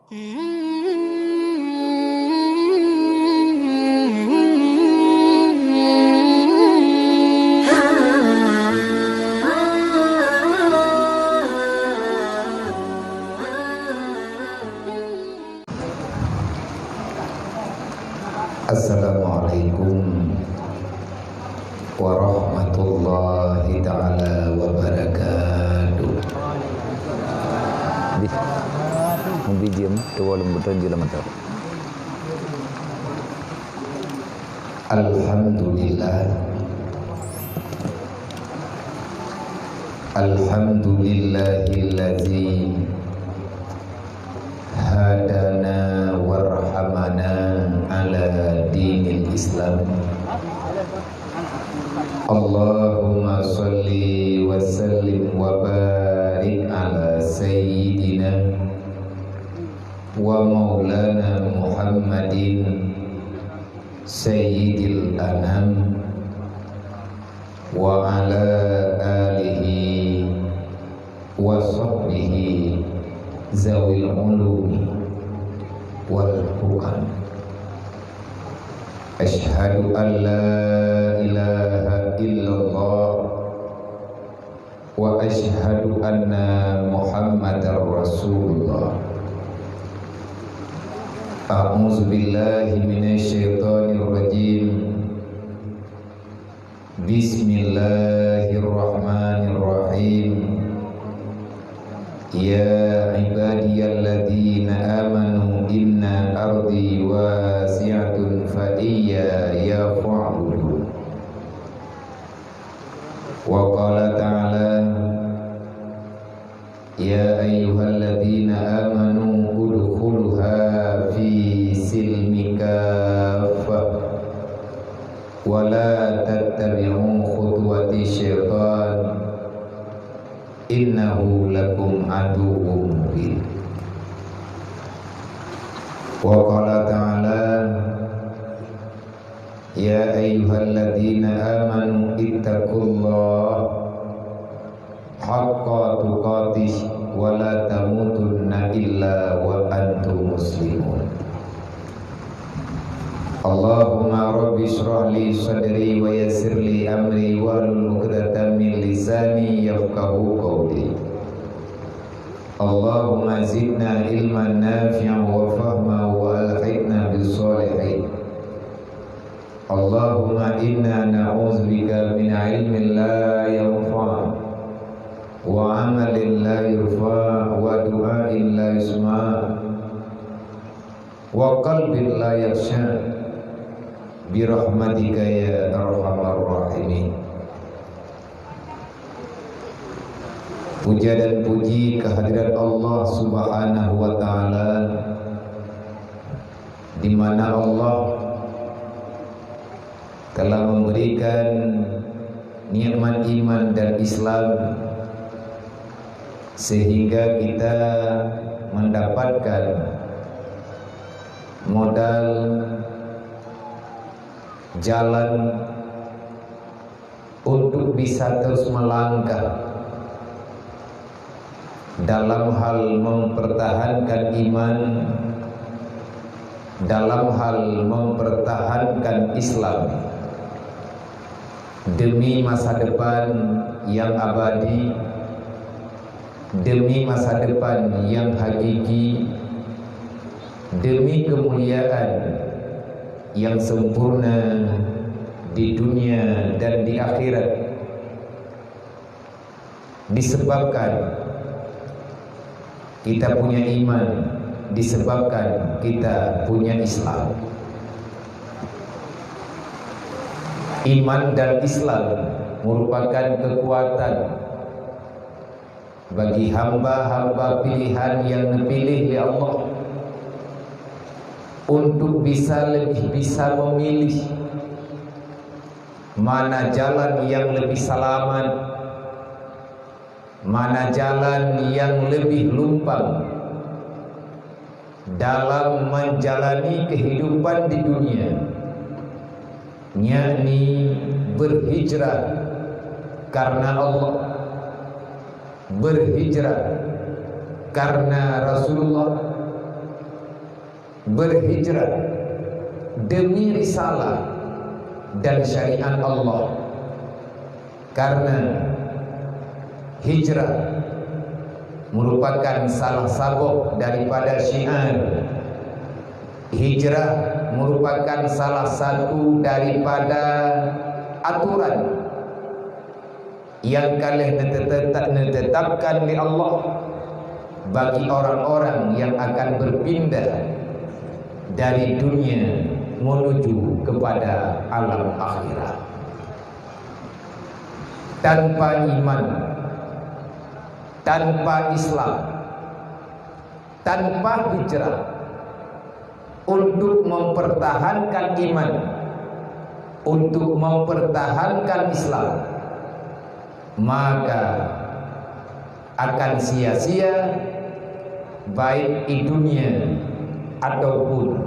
Assalamualaikum warahmatullahi ta'ala wabarakatuh. Video dalam bertanjil mata. Alhamdulillah. Alhamdulillahillazi hadana warhamana ala dinil Islam. Allahumma salli wa sallim wa barik ala sayyidina wa maulana Muhammadin sayyidil anam wa ala alihi wa sahbihi zawil ulumi wal Qur'an. Asyhadu an la ilaha illallah wa asyhadu anna Muhammadar Rasulullah. A'udzu billahi minasyaitonir rajim. Bismillahirrahmanirrahim. Ya ibadiyalladzina amanu inna ardi wasi'atun fa iyya fa'budun. Wa qala ta'ala ya ayyuhalladzina amanu udkhuluha fi silmi kaffah wa la tattabi'u khutuwati syaitan innahu lakum aduwwum mubin. Wa qala ta'ala ya ayyuhalladzina amanu ittaqullaha haqqa tuqatih wa la tamutunna illa wa antum muslimun. Allahumma rabbi shrah li sadri wa yassir li amri wahlul 'uqdatam min lisani yafqahu qawli. Allahumma zidna ilman nafi'an wa fahman wa alhiqna bis sholihin. Allahumma inna na'udzubika min ilmin la yanfa' wa 'amalin la yurfa' wa du'ain la yusma' wa qalbin la yakhsha' birahmatika ya arhamar rahimin. Puja dan puji kehadirat Allah Subhanahu wa taala, di mana Allah telah memberikan nikmat iman dan Islam sehingga kita mendapatkan modal jalan untuk bisa terus melangkah dalam hal mempertahankan iman, dalam hal mempertahankan Islam demi masa depan yang abadi, demi masa depan yang hakiki, demi kemuliaan yang sempurna di dunia dan di akhirat, disebabkan kita punya iman, disebabkan kita punya Islam. Iman dan Islam merupakan kekuatan bagi hamba-hamba pilihan yang dipilih oleh Allah untuk lebih bisa memilih mana jalan yang lebih selamat, mana jalan yang lebih lumpang dalam menjalani kehidupan di dunia, yakni berhijrah karena Allah, berhijrah karena Rasulullah, berhijrah demi risalah dan syariat Allah, karena hijrah merupakan salah sabuk daripada syiar. Hijrah merupakan salah satu daripada aturan yang kalian ditetapkan oleh Allah bagi orang-orang yang akan berpindah dari dunia menuju kepada alam akhirat. Tanpa iman, tanpa Islam, tanpa hijrah untuk mempertahankan iman, untuk mempertahankan Islam, maka akan sia-sia baik di dunia ataupun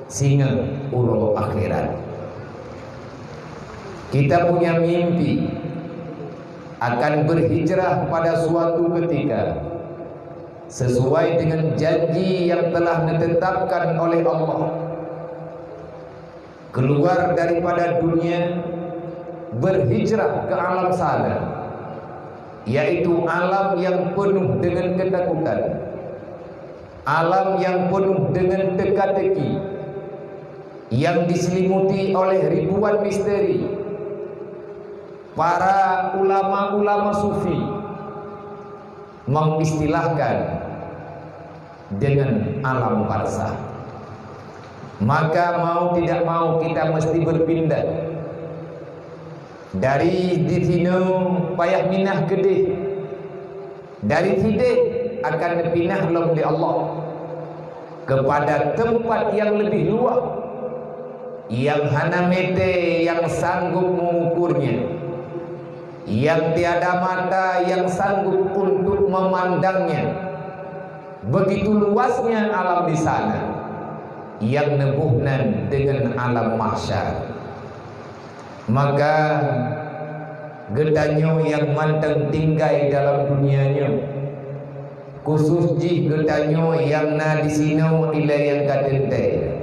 singa ulo akhirat. Kita punya mimpi akan berhijrah pada suatu ketika sesuai dengan janji yang telah ditetapkan oleh Allah, keluar daripada dunia, berhijrah ke alam sana, yaitu alam yang penuh dengan ketakutan, alam yang penuh dengan teka-teki, yang diselimuti oleh ribuan misteri. Para ulama-ulama sufi mengistilahkan dengan alam barzakh. Maka mau tidak mau kita mesti berpindah dari di sini payah minah gede, dari sini akan dipindah oleh Allah kepada tempat yang lebih luas, yang hana mete yang sanggup mengukurnya, yang tiada mata yang sanggup untuk memandangnya. Begitu luasnya alam di sana, yang nebuhnan dengan alam mahsyar. Maka gedanyo yang manteng tinggai dalam dunianya, khusus ji gedanyo yang na di sino ila yang kadente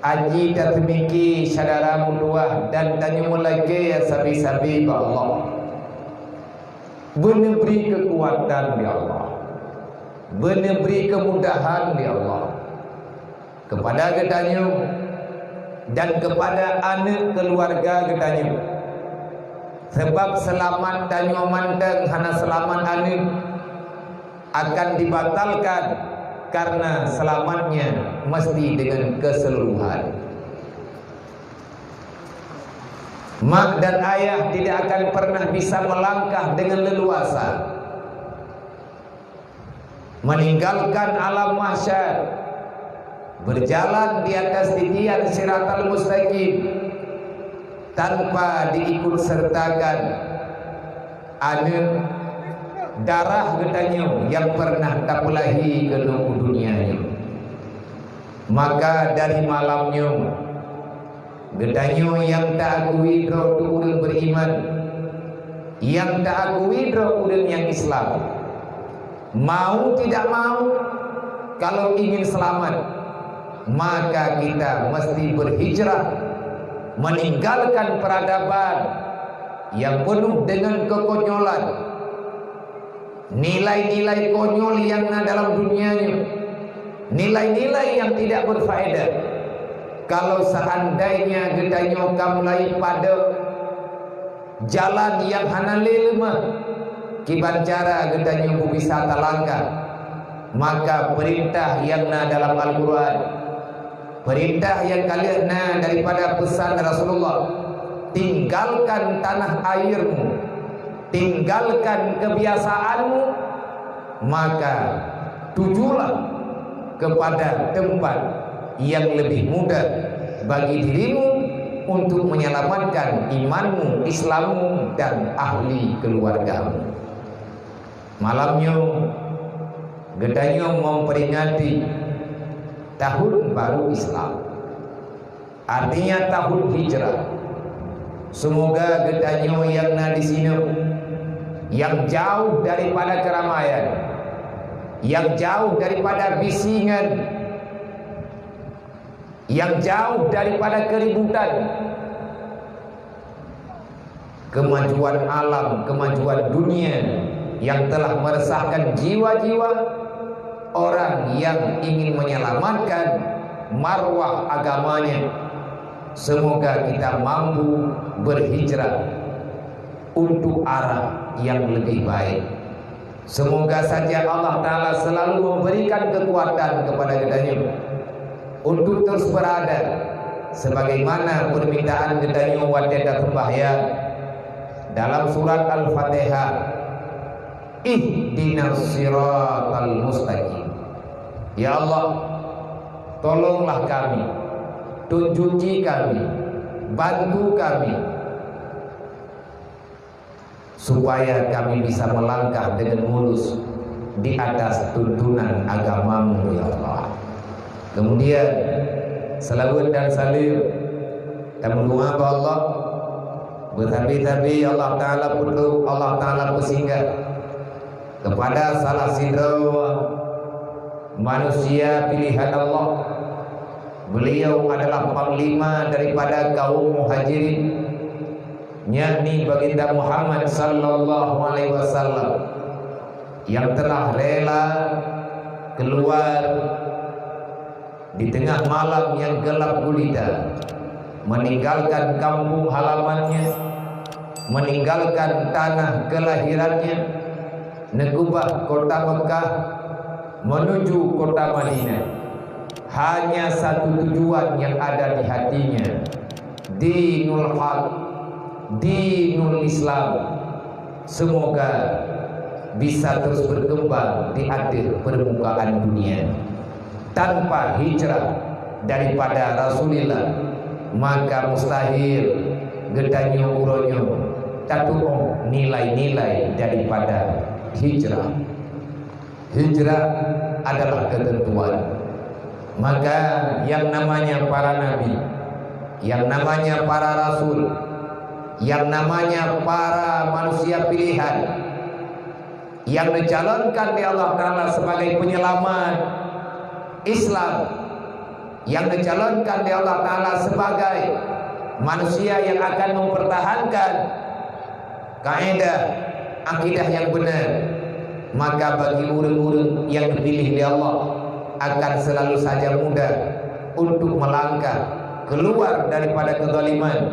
aji tatmiki sadara muduah dan tanya mulai ya sabi-sabi ba Allah, benar beri kekuatan di Allah, benar beri kemudahan di Allah kepada gedanyo dan kepada anak keluarga gedanyo. Sebab selamat tanyo manteng hana selamat anak akan dibatalkan, karena selamatnya mesti dengan keseluruhan. Mak dan ayah tidak akan pernah bisa melangkah dengan leluasa, meninggalkan alam mahsyar, berjalan di atas titian siratal mustaqim tanpa diikut sertakan anak darah gedanyo yang pernah tapulahi ke dunianya. Maka dari malamnya gedanyo yang tak akui dro urang beriman, yang tak akui dro urang yang Islam, mau tidak mau, kalau ingin selamat, maka kita mesti berhijrah, meninggalkan peradaban yang penuh dengan kekonyolan, nilai-nilai konyol yang ada dalam dunianya, nilai-nilai yang tidak berfaedah. Kalau seandainya gedanyo kamulai pada jalan yang hana lelma, kiban cara gedanyo bisa talangkah, maka perintah yang na dalam Al-Quran, perintah yang kalian na daripada pesan Rasulullah, tinggalkan tanah airmu, tinggalkan kebiasaanmu, maka tujulah kepada tempat yang lebih mudah bagi dirimu untuk menyelamatkan imanmu, Islammu, dan ahli keluargamu. Malamnya gedanyo memperingati tahun baru Islam, artinya tahun hijrah. Semoga gedanyo yang na di sini, yang jauh daripada keramaian, yang jauh daripada bisingan, yang jauh daripada keributan, kemajuan alam, kemajuan dunia yang telah meresahkan jiwa-jiwa orang yang ingin menyelamatkan marwah agamanya. Semoga kita mampu berhijrah untuk arah yang lebih baik. Semoga saja Allah Ta'ala selalu memberikan kekuatan kepada kitanya untuk terus berada sebagaimana permintaan kitanya wadada sembahyang dalam surat Al-Fatihah, ihdinas siratal mustaqim. Ya Allah, tolonglah kami, tunjuki kami, bantu kami supaya kami bisa melangkah dengan mulus di atas tuntunan agamamu ya Allah. Kemudian salawat dan salim dan berdoa kepada Allah bertabi-tabi Allah Ta'ala perlu Allah Ta'ala bersinggah kepada salah satu manusia pilihan Allah. Beliau adalah panglima daripada kaum muhajirin, yakni baginda Muhammad sallallahu alaihi wasallam, yang telah rela keluar di tengah malam yang gelap gulita, meninggalkan kampung halamannya, meninggalkan tanah kelahirannya, negubah kota Mekah menuju kota Madinah. Hanya satu tujuan yang ada di hatinya, dinul haq, dinul Islam. Semoga bisa terus berkembang di akhir permukaan dunia. Tanpa hijrah daripada Rasulullah, maka mustahil gedanyo uronyo tatuong nilai-nilai daripada hijrah. Hijrah adalah ketentuan. Maka yang namanya para nabi, yang namanya para rasul, yang namanya para manusia pilihan yang dicalonkan di Allah Ta'ala sebagai penyelamat Islam, yang dicalonkan di Allah Ta'ala sebagai manusia yang akan mempertahankan kaidah akidah yang benar, maka bagi orang-orang yang dipilih di Allah akan selalu saja mudah untuk melangkah keluar daripada kezaliman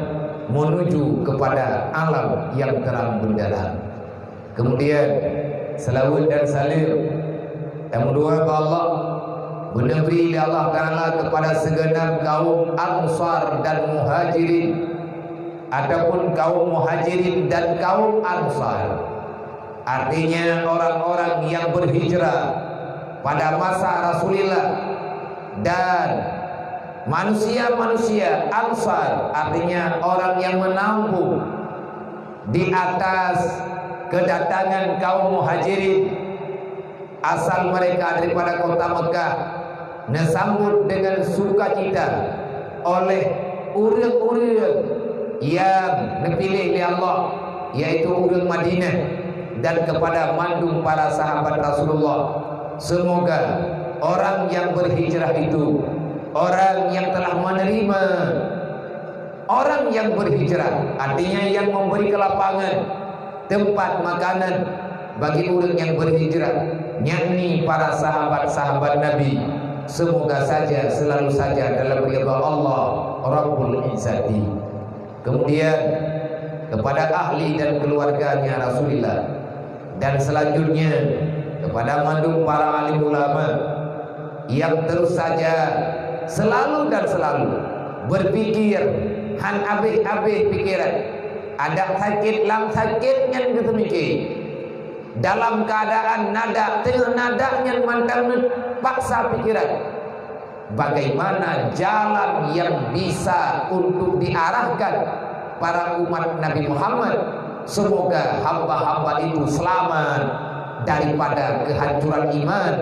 menuju kepada alam yang terang benderang. Kemudian selawat dan salim dan berdoa kepada Allah, menebri Allah Ta'ala kepada segenap kaum Ansar dan Muhajirin, ataupun kaum Muhajirin dan kaum Ansar, artinya orang-orang yang berhijrah pada masa Rasulullah, dan manusia-manusia Ansar, artinya orang yang menampung di atas kedatangan kaum Muhajirin asal mereka daripada kota Mekah, disambut dengan sukacita oleh urang-urang yang dipilih oleh Allah, yaitu urang Madinah, dan kepada mandung para sahabat Rasulullah. Semoga orang yang berhijrah itu orang yang telah menerima, orang yang berhijrah artinya yang memberi kelapangan tempat makanan bagi orang yang berhijrah, yakni para sahabat-sahabat Nabi. Semoga saja selalu saja dalam ridha Allah Rabbul Izzati. Kemudian kepada ahli dan keluarganya Rasulullah, dan selanjutnya kepada mandung para alim ulama yang terus saja selalu dan selalu berpikir han abih-abih pikiran, ada sakit lam sakit yang ketemiki dalam keadaan nada tengah nadanya mantang paksa pikiran bagaimana jalan yang bisa untuk diarahkan para umat Nabi Muhammad. Semoga hamba-hamba itu selamat daripada kehancuran iman,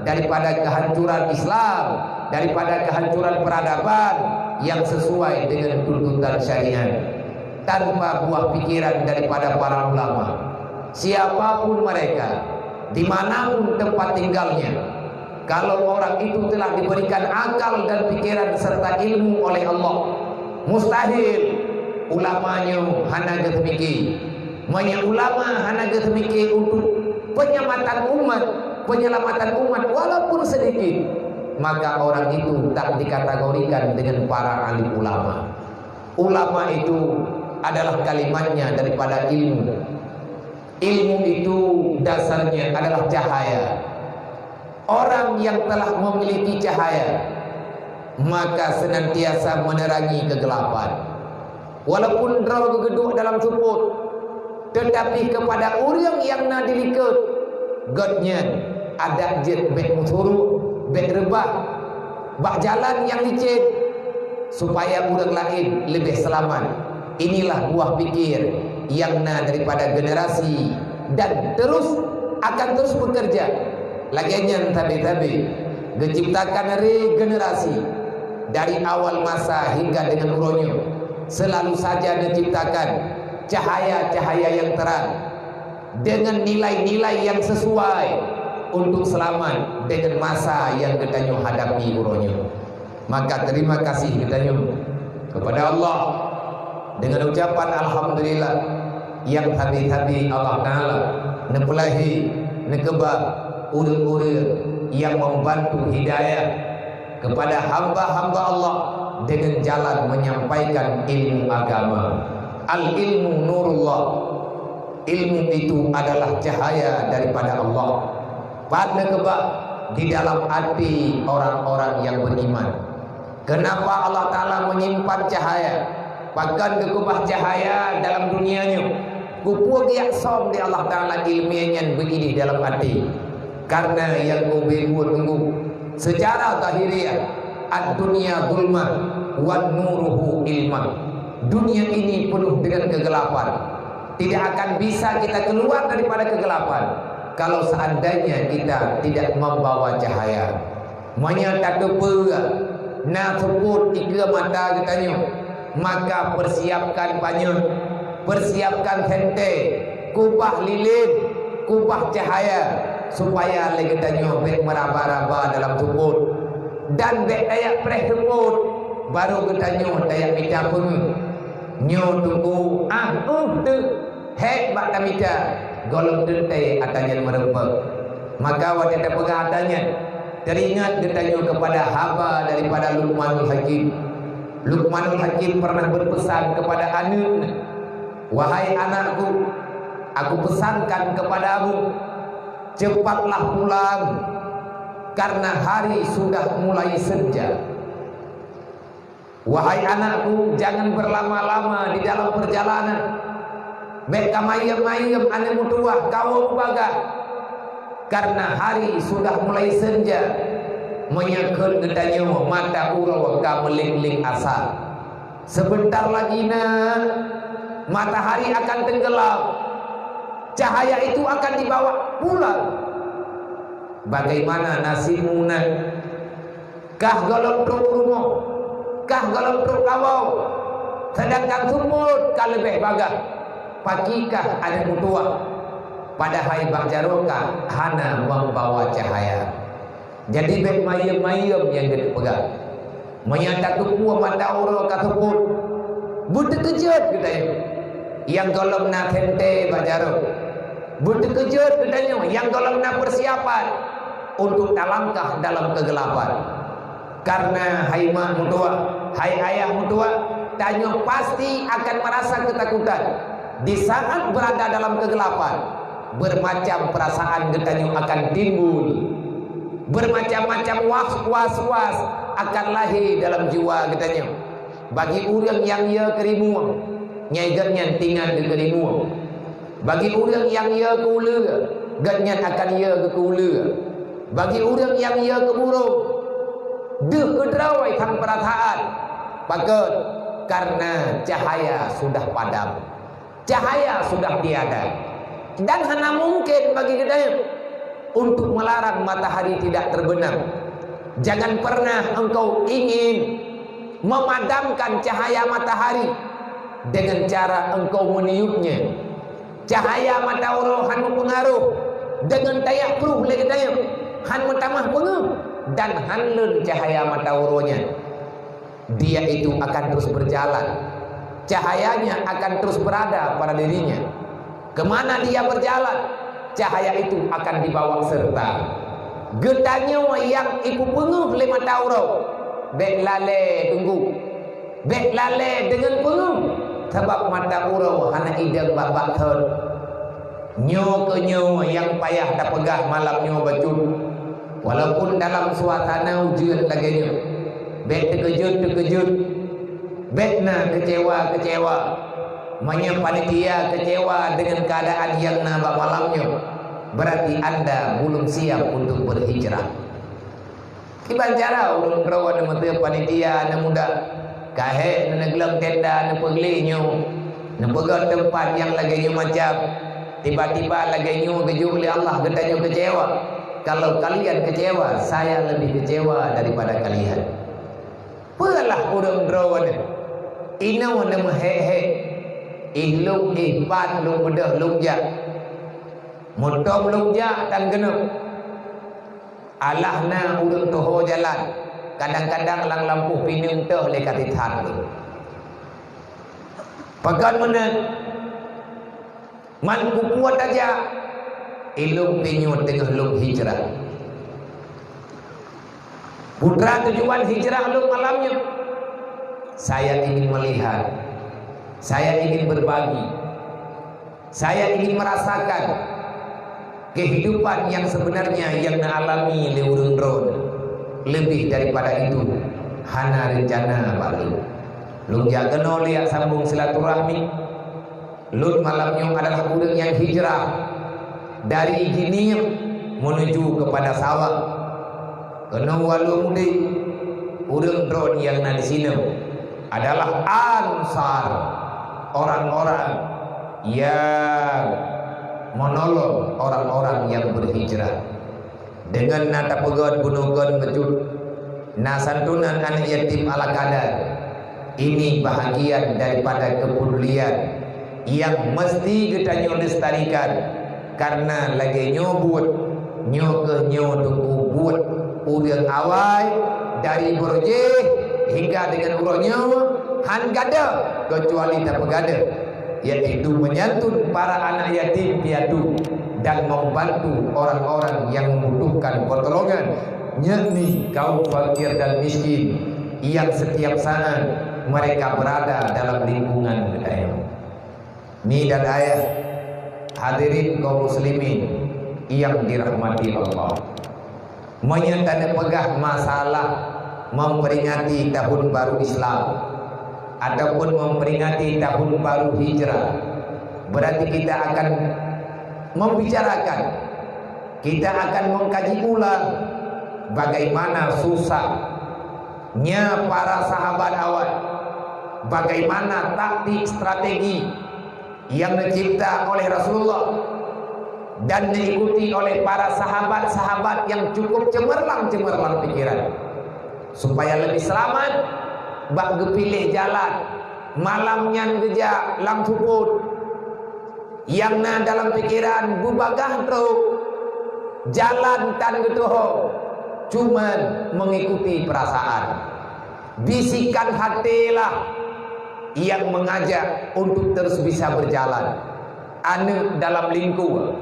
daripada kehancuran Islam, daripada kehancuran peradaban yang sesuai dengan tuntutan syariat, tanpa buah pikiran daripada para ulama. Siapapun mereka, dimanapun tempat tinggalnya, kalau orang itu telah diberikan akal dan pikiran serta ilmu oleh Allah. Mustahil ulamanya hana getmiki. Banyak ulama hana getmiki untuk penyelamatan umat walaupun sedikit. Maka orang itu tak dikategorikan dengan para alim ulama. Ulama itu adalah kalimatnya daripada ilmu. Ilmu itu dasarnya adalah cahaya. Orang yang telah memiliki cahaya maka senantiasa menerangi kegelapan. Walaupun draw gegeduk dalam suput, tetapi kepada orang yang nadilikat godnya ada jet bek musuru, bek rebah, bak jalan yang licin supaya orang lain lebih selamat. Inilah buah pikir yang daripada generasi dan akan terus bekerja. Laginya tabi-tabi diciptakan regenerasi dari awal masa hingga dengan uronyo. Selalu saja diciptakan cahaya-cahaya yang terang dengan nilai-nilai yang sesuai untuk selamat dengan masa yang kita hadapi uronyo. Maka terima kasih kita kepada Allah dengan ucapan alhamdulillah yang habi-habi Allah Ta'ala nepelahi nekebak urut-urut yang membantu hidayah kepada hamba-hamba Allah dengan jalan menyampaikan ilmu agama. Al-ilmu nurullah. Ilmu itu adalah cahaya daripada Allah. Pada kebak di dalam hati orang-orang yang beriman. Kenapa Allah Ta'ala menyimpan cahaya? Bahkan kekubah cahaya dalam dunianya. Kupuag yaksom di Allah Ta'ala ilmiahnya begini dalam hati. Karena yang kubebut secara zahiriah ad-dunya zulmah wan nuruhu ilmah. Dunia ini penuh dengan kegelapan. Tidak akan bisa kita keluar daripada kegelapan kalau seandainya kita tidak membawa cahaya. Menyata kepa na sebut tiga mata katanya, maka persiapkan banyak, persiapkan hente, kubah lilin, kubah cahaya supaya lagi katanya bek meraba-raba dalam sebut. Dan bek dayak preh sebut baru katanya dayak minta pun nyo tunggu tu hek bak tamita golong dente atanya merempak. Maka wadata pengahatannya teringat ditanya kepada hamba daripada Luqmanul Hakim. Luqmanul Hakim pernah berpesan kepada anaknya, wahai anakku, aku pesankan kepadamu, cepatlah pulang karena hari sudah mulai senja. Wahai anakku, jangan berlama-lama di dalam perjalanan. Beka mayem-mayem anakmu tua kau baga, karena hari sudah mulai senja. Menyekut gedanya mata urau ka meling-ling asal. Sebentar lagi matahari akan tenggelam. Cahaya itu akan dibawa pulang. Bagaimana nasibmu kah golong truk rumah, kah golong truk kawau, sedangkan sumut kah lebih bagah. Pakikah ada mutua pada hai bakjaroka hana membawa cahaya. Jadi bek mayem-mayem yang kita pegang. Menyata kepua mata uro kasuput. Butuh kejut kita yang golong na hente bakjaro. Butuh kejut katanya yang golong na persiapan untuk langkah dalam kegelapan. Karena hai mak mutua, hai ayah mutua, tanya pasti akan merasa ketakutan di saat berada dalam kegelapan. Bermacam perasaan getanya akan timbul, bermacam-macam was-was akan lahir dalam jiwa getanya. Bagi orang yang ia kerimu, nyaigatnya tinggal di kerimu. Bagi orang yang ia kula, gatnya akan ia ke kula. Bagi orang yang ia keburung, deh kedrawai tang perasaan. Pakat karena cahaya sudah padam, cahaya sudah tiada, dan hanya mungkin bagi kita untuk melarang matahari tidak terbenam. Jangan pernah engkau ingin memadamkan cahaya matahari dengan cara engkau meniupnya. Cahaya mata rohan pengaruh dengan tayak peruh lagi tayang. han mentamah pengu dan hanleun cahaya mata uronya, dia itu akan terus berjalan. Cahayanya akan terus berada pada dirinya. Kemana dia berjalan, cahaya itu akan dibawa serta. Getanya yang iku penguh le mata uro, bek lale tunggu, bek lale dengan penguh, sebab mata uro hana idang babak thon. Nyo ke nyo yang payah dah pegah malam nyo bacut, walaupun dalam suasana ujian lagi nyo, bek terkejut, bek na kecewa, Manya panitia kecewa dengan keadaan yang nambah malamnya, berarti anda belum siap untuk berhijrah. Kiban cara ulun kerawan nama panitia na muda kahe na naglang tenda na paglinyo na pegang tempat yang lagi nyo macam tiba-tiba lagi nyo keju oleh Allah getanya kecewa. Kalau kalian kecewa, saya lebih kecewa daripada kalian. Pelah urang kerawan ina nama he ihluk ihpan lung bedah lung jak motong lung jak dan genep alahna urang toho jalan kadang-kadang lang lampu pining teh le katithan tu pagan mana man kuat aja ilung pinyut tengah lung hijrah. Putra tujuan hijrah lung malamnya, saya ingin melihat, saya ingin berbagi, saya ingin merasakan kehidupan yang sebenarnya yang alami le urang ron. Lebih daripada itu hana rencana baru lung jagano lihat sambung silaturahmi. Lun malamnya adalah urang yang hijrah dari Jiniem menuju kepada sawah. Kena walu mudi urang ron yang di sini adalah ansar, orang-orang yang menolong orang-orang yang berhijrah dengan nata pegon bunugon becut nasantunan anak yatim ala kadar. Ini bahagian daripada kepedulian yang mesti kita lestarikan, karena lagi nyobut nyo tunggu buat urang awal dari borje hingga dengan uronya han gada kecuali tak pegada, yaitu menyantun para anak yatim piatu dan membantu orang-orang yang membutuhkan pertolongan, yakni kaum fakir dan miskin yang setiap saat mereka berada dalam lingkungan budaya. Ni dan ayah hadirin kaum muslimin yang dirahmati Allah, menyatakan pegah masalah memperingati tahun baru Islam ataupun memperingati tahun baru hijrah, berarti kita akan membicarakan, kita akan mengkaji ulang bagaimana susahnya para sahabat awal, bagaimana taktik strategi yang dicipta oleh Rasulullah dan diikuti oleh para sahabat-sahabat yang cukup cemerlang pikiran supaya lebih selamat. Bak gepilih jalan malamnya geja lang suput yang na dalam pikiran bubagah teruk jalan tan getuho cuman mengikuti perasaan, bisikan hatilah yang mengajak untuk terus bisa berjalan. Anu dalam lingkup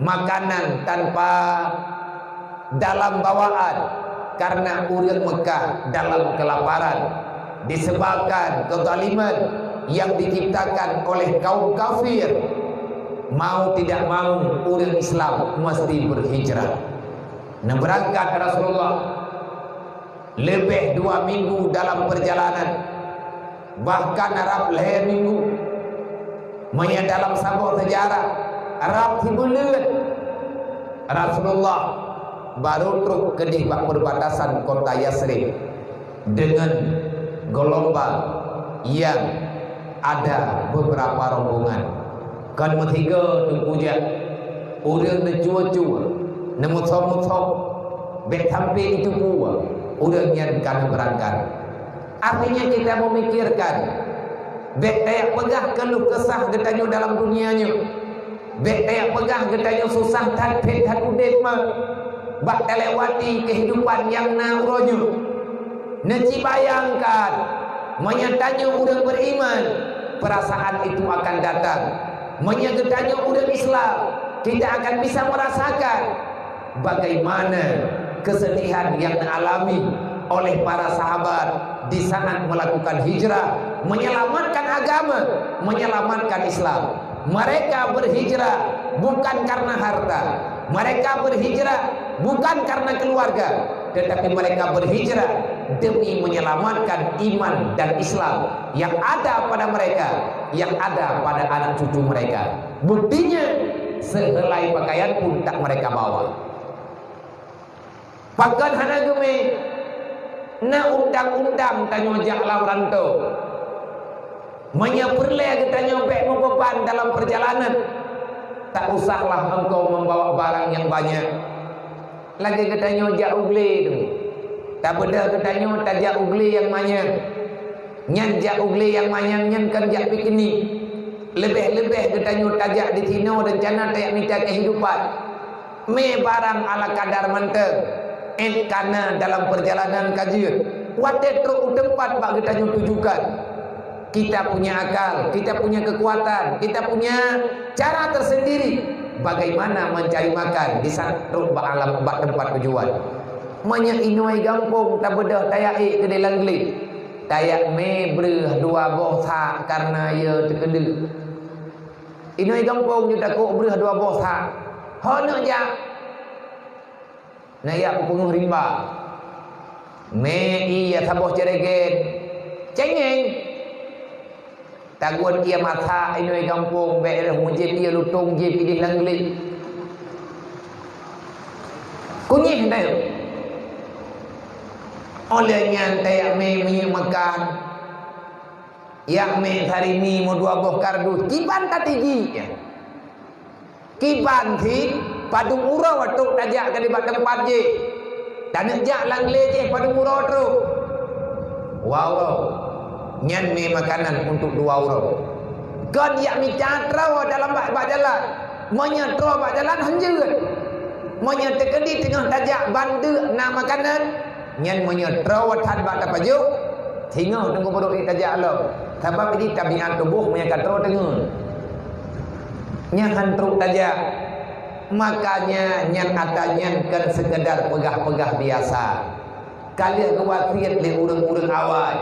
makanan tanpa dalam bawaan, karena urang Mekah dalam kelaparan disebabkan kezaliman yang diciptakan oleh kaum kafir. Mau tidak mau urang Islam mesti berhijrah. Nah, berangkat Rasulullah lebih 2 minggu dalam perjalanan, bahkan Arab leher minggu. Maya dalam sabuk sejarah Arab hibulan Rasulullah baru truk ke di perbatasan kota Yasrib dengan gelombang yang ada beberapa rombongan. Kan metiga tungguja urang de cua-cua nemut-mut bet sampai itu buah urang yang kan berangkat. Artinya kita memikirkan bet tayak pegah keluh kesah getanyo dalam dunianya, bet tayak pegah getanyo susah tan pet tan udek mah bak telewati kehidupan yang nauronyo. Neci bayangkan menyatanya urang beriman, perasaan itu akan datang. Menyatanya urang Islam, kita akan bisa merasakan bagaimana kesedihan yang dialami oleh para sahabat di saat melakukan hijrah, menyelamatkan agama, menyelamatkan Islam. Mereka berhijrah bukan karena harta, mereka berhijrah bukan karena keluarga, tetapi mereka berhijrah demi menyelamatkan iman dan Islam yang ada pada mereka, yang ada pada anak cucu mereka. Buktinya sehelai pakaian pun tak mereka bawa. Pakan hana geme na undang-undang tanyo jaklau rantau. Menyeperle kita nyopek beban dalam perjalanan. Tak usahlah engkau membawa barang yang banyak. Lagi kita nyojak ugli tu. Tak beda kita tajak ugli yang banyak. Nyan jak ugli yang banyak, nyan kan jak piknik. Lebih-lebih kita tajak di Tino rencana tak minta kehidupan. Me barang ala kadar menteng. Karena dalam perjalanan kajian. Wate truk tempat bak kita tujukan. Kita punya akal, kita punya kekuatan, kita punya cara tersendiri bagaimana mencari makan di saat truk bak alam bak tempat tujuan. Manya inoi gampung tak bedah tayak ke dalam geli. Tayak me breh dua boh sak karena ia terkedel. Inoi gampung juga kok breh dua boh sak. Hono ja. Nayak penguh rimba. Me iya saboh ceregen. Cengeng. Taguan ia mata inoi kampung be'er mujib ia lutung je pilih langli. Kunyih dah. Olehnya tayak me makan. Yak me hari mi mo dua boh kardus. Kiban tatigi. Kiban thi padung ura waktu tajak kali bak tempat je. Dan jak langli je padung ura tu. Wow. Nyan me makanan untuk 2 orang. Kan yak mi catrau dalam bak jalan. Menyatro bak jalan hanjeun. Menyat tekedi tengah tajak bandu na makanan. Nyan menyatro tad bak tapajuk. Tengah tunggu bodok tajak lo. Sebab ini tabiat tubuh menyatro tengah. Nyan hantruk tajak. Makanya nyan katanya kan sekedar pegah-pegah biasa. Kalian khawatir le urang-urang awal.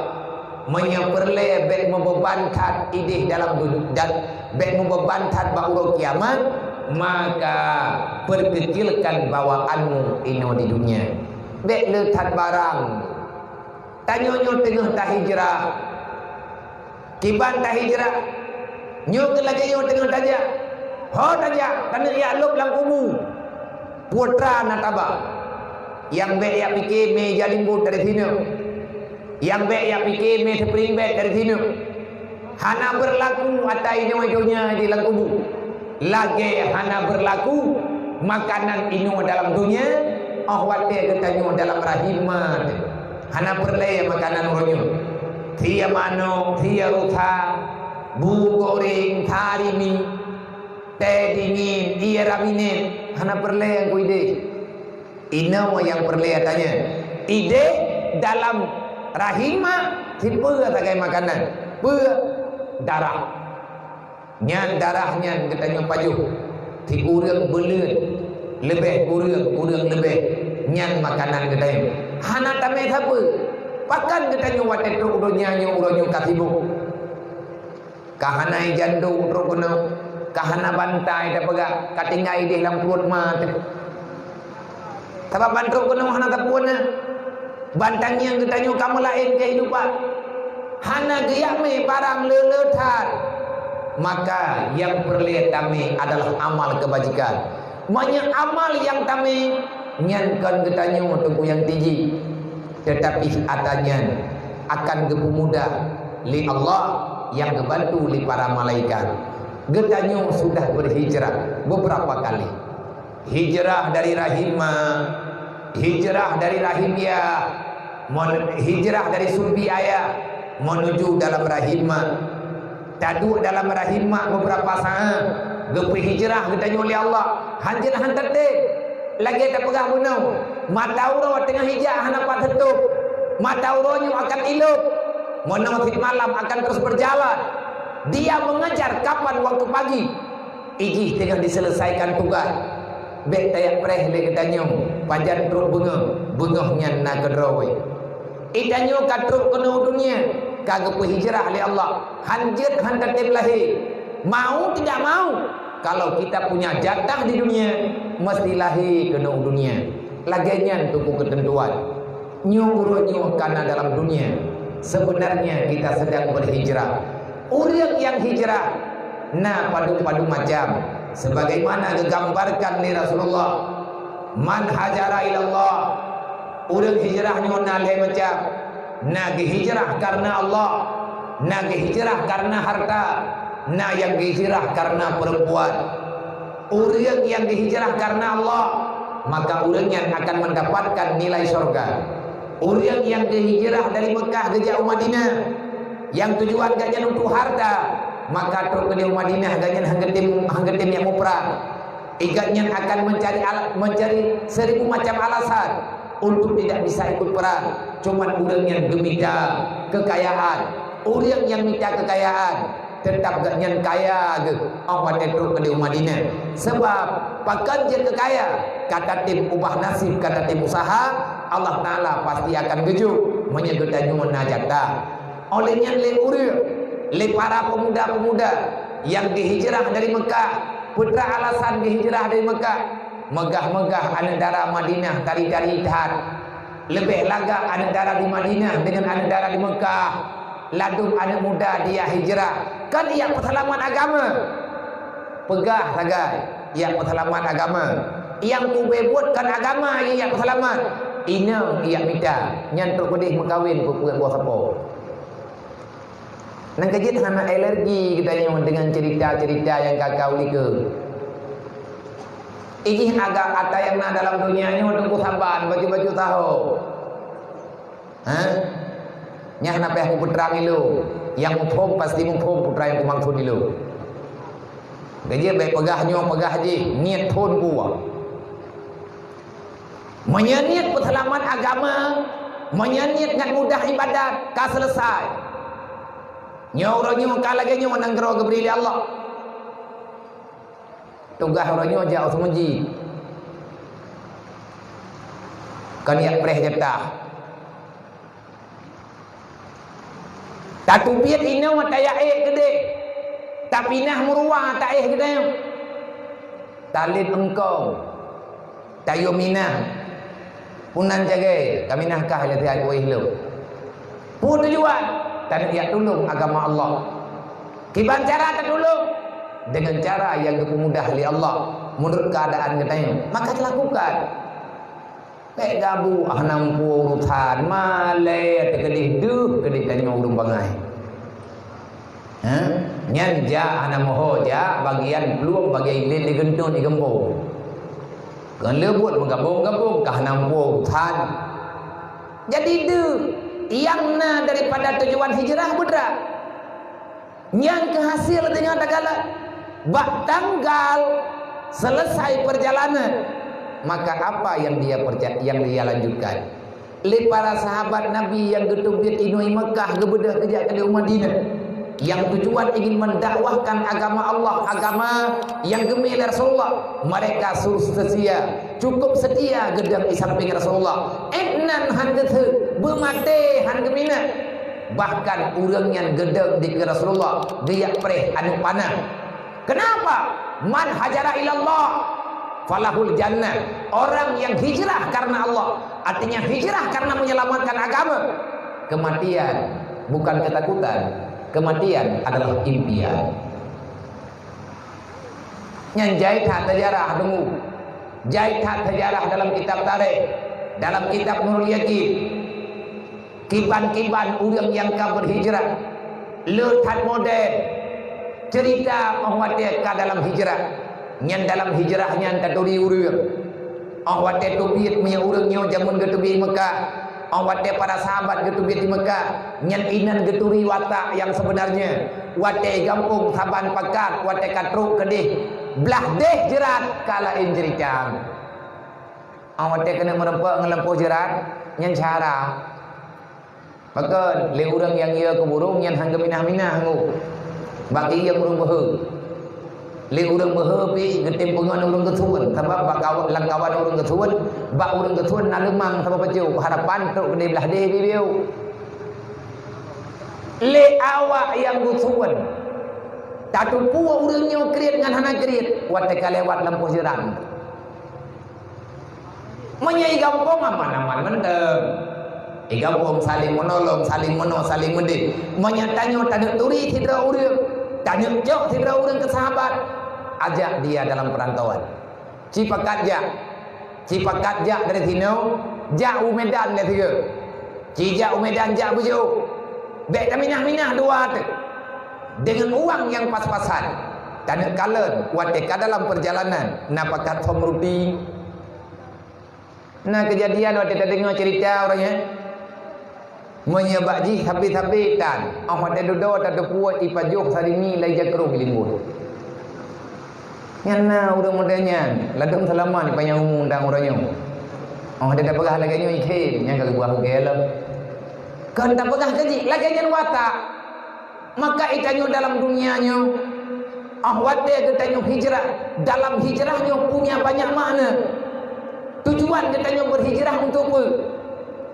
Menyeperle bek membebankan idih dalam dunia dan bek membebankan bauro kiamat, maka perkecilkan bawaanmu ino di dunia. Bek letat barang tanyonyo tengah tak hijrah kiban tak hijrah nyo ke lagi nyo tengah tajak ho tajak kerana ia lop lang kubu putra nataba yang bek ya fikir meja limbu dari sini. Yang baik yang fikir me spring bed dari sini. Hana berlaku atai nyonya di dalam kubu. Lagi hana berlaku makanan ino dalam dunia, ahwate ketanyo dalam rahimat. Hana berlay makanan orangnya. Dia mano, dia ruta, bu goreng, tarimi, teh dingin, iya raminin. Hana berlay yang ku ide. Ino yang berlay tanya. Ide dalam rahimah tipe tagai makanan darah nyan darahnya kita nyopaju ti urang beleun lebih urang lebih nyan makanan kita hana tame apa pakan kita nyo wate tu uronyo katibu kahanai jandu rokono kahana bantai da pegak katingai di dalam perut mah sebab bantu kono hana tapuana bantang yang kita nyo kamu lain kehidupan hana geyak me barang leletan maka yang perlihat kami adalah amal kebajikan banyak amal yang kami nyankan kita nyo tunggu yang tinggi tetapi adanya akan gebu mudah li Allah yang kebantu li para malaikat kita nyo sudah berhijrah beberapa kali hijrah dari rahimah hijrah dari rahimiyah, hijrah dari sulbi ayah menuju dalam rahimah. Tadu dalam rahimah beberapa saat. Gepi hijrah kita oleh Allah. Hanjil hantar deh. lagi tak pegah bunuh. Mata urang tengah hijau hanapan tutup. Mata urangnya akan ilup. Menengah malam akan terus berjalan. Dia mengejar kapan waktu pagi. Iji tengah diselesaikan tugas. Bek tayak preh le katanya panjat truk bengahnya nak kedrawai. Idanyo katruk kena dunia kagak hijrah oleh Allah. Hanjat hantar lahir. Mau tidak mau, kalau kita punya jatah di dunia mesti lahir kena dunia. Lagian tuku ketentuan. Nyuruh karena dalam dunia sebenarnya kita sedang berhijrah. Orang yang hijrah nah padu-padu macam sebagaimana digambarkan oleh Rasulullah, man hajara ilallah, orang hijrahnya nalai macam nak hijrah karena Allah, nak hijrah karena harta, nak yang hijrah karena perempuan. Orang yang hijrah karena Allah, maka orang yang akan mendapatkan nilai surga. Orang yang hijrah dari Mekah ke jauh Madinah, yang tujuan ganya untuk harta, maka turun ke Madinah ganyan hanggetim yang muprah. Igatnya akan mencari 1000 macam alasan untuk tidak bisa ikut perang. Cuman orang yang gemita kekayaan, orang yang minta kekayaan tetap ganyan kaya ke awak turun ke Madinah. Sebab pakan je kekaya, kata tim ubah nasib, kata tim usaha, Allah Ta'ala pasti akan gejuk menyegedanya menajata. Olehnya le para pemuda-pemuda yang dihijrah dari Mekah, putra alasan dihijrah dari Mekah, megah-megah anak darah Madinah tari-tari itaat, lebih laga anak darah di Madinah dengan anak darah di Mekah. Ladung anak muda dia hijrah, kan ia persalaman agama. Pegah sagai ia persalaman agama. Yang ku buatkan agama ia persalaman. Ina ia minta nyantuk pedih mengkawin ku buat apa. Nang kejit hana alergi katanya dengan cerita-cerita yang kakau lika. Iji agak kata yang nak dalam dunia ni untuk saban baju-baju tahu. Nyah napa yang putra milu, yang mumpung pasti mumpung putra yang kumangsun milu. Gaji baik pegah je, niat thon gua. Menyaniat perselamat agama, menyaniat ngan mudah ibadat, ka selesai. Nyoronyo kalaganya menang gero geberi Allah. Tugas oronyo jauh semenji. Kan ya preh jatah. Tatu biat ina mata ya gede. Tapi nah muruah tak gede. Talin engkau. Tayo minah. Punan jaga. Kami nahkah lati aku ihlu. Pun tujuan. Dan ia tolong agama Allah. Kiban cara tertolong dengan cara yang mudah oleh Allah menurut keadaan katanya. Maka lakukan. Kayak gabu nampu urusan malai tegedih duh kedih tadi mau urung bangai. Nyanja ana mohoja bagian belum bagian lele gentun digembo. Kan lebut menggabung-gabung kah nampu urusan. Jadi duh yang na daripada tujuan hijrah budra yang kehasil dengan tagala bak tanggal selesai perjalanan, maka apa yang dia lanjutkan? Le para sahabat Nabi yang getubit inui Mekah gebedah kejak ke Madinah, yang tujuan ingin mendakwahkan agama Allah, agama yang gemil Rasulullah, mereka setia, cukup setia gedang di samping Rasulullah. Enan hangethe bemate hangemina. Bahkan urang yang gedang di Rasulullah dia preh anu panah. Kenapa? Man hajara ilallah falahul jannah. Orang yang hijrah karena Allah, artinya hijrah karena menyelamatkan agama. Kematian bukan ketakutan, kematian adalah impian. Yang jahit hak sejarah dengu, jahit hak sejarah dalam kitab tarikh, dalam kitab Nurul Yaqin, kiban-kiban orang yang kau berhijrah, lehat model cerita awate ka dalam hijrah, nyan dalam hijrahnya taturi urang, awate tubit punya urangnya jamun getubi Mekah, awate para sahabat getubit di Mekah, nyan inan geturi watak yang sebenarnya, wate gampung saban pekat, wate katruk kedih, belah deh jerat kala injeritang. Awak kena merempak ngelempoh jerat nyan cara. Maka le urang yang ia ke burung nyan hang minah-minah ngu. Bagi ia urang behe. Le urang behe pi getim pengan urang ketuan. Sebab bakawan langkawan urang ketuan, bak urang ketuan na lemang sama pecu harapan tok gede belah deh bibiu. Le awak yang ketuan. Tatu puak urangnya kriat ngan hana kriat. Wat teka lewat lempoh jerat. Menyai gampang aman-aman mendem. Gampang saling menolong, saling saling mendik. Menyatanya tanya turi tidak urang, tanya jauh tidak urang ke sahabat. Ajak dia dalam perantauan. Cipakat jak dari sini, jak Medan dari tiga. Cijak Medan jak buju. Bek minah-minah dua tu. Dengan uang yang pas-pasan. Tanya kalen, watika dalam perjalanan. Napakat somruti. Nah kejadian waktu kita dengar cerita orangnya menyebabji habis-habisan awak ada duduk ada puas ipajuh sarimi lai jakrung lingguh nyana urang modanya ladung salaman panjang undang orangnya awak ada pegah lagi nyo ikhe yang kalau buah gelam kan tak pegah gaji lagi nyan watak maka itanyo dalam dunianya awak dia ketanyo hijrah dalam hijrahnya punya banyak makna. Tujuan dia tanya berhijrah untuk apa?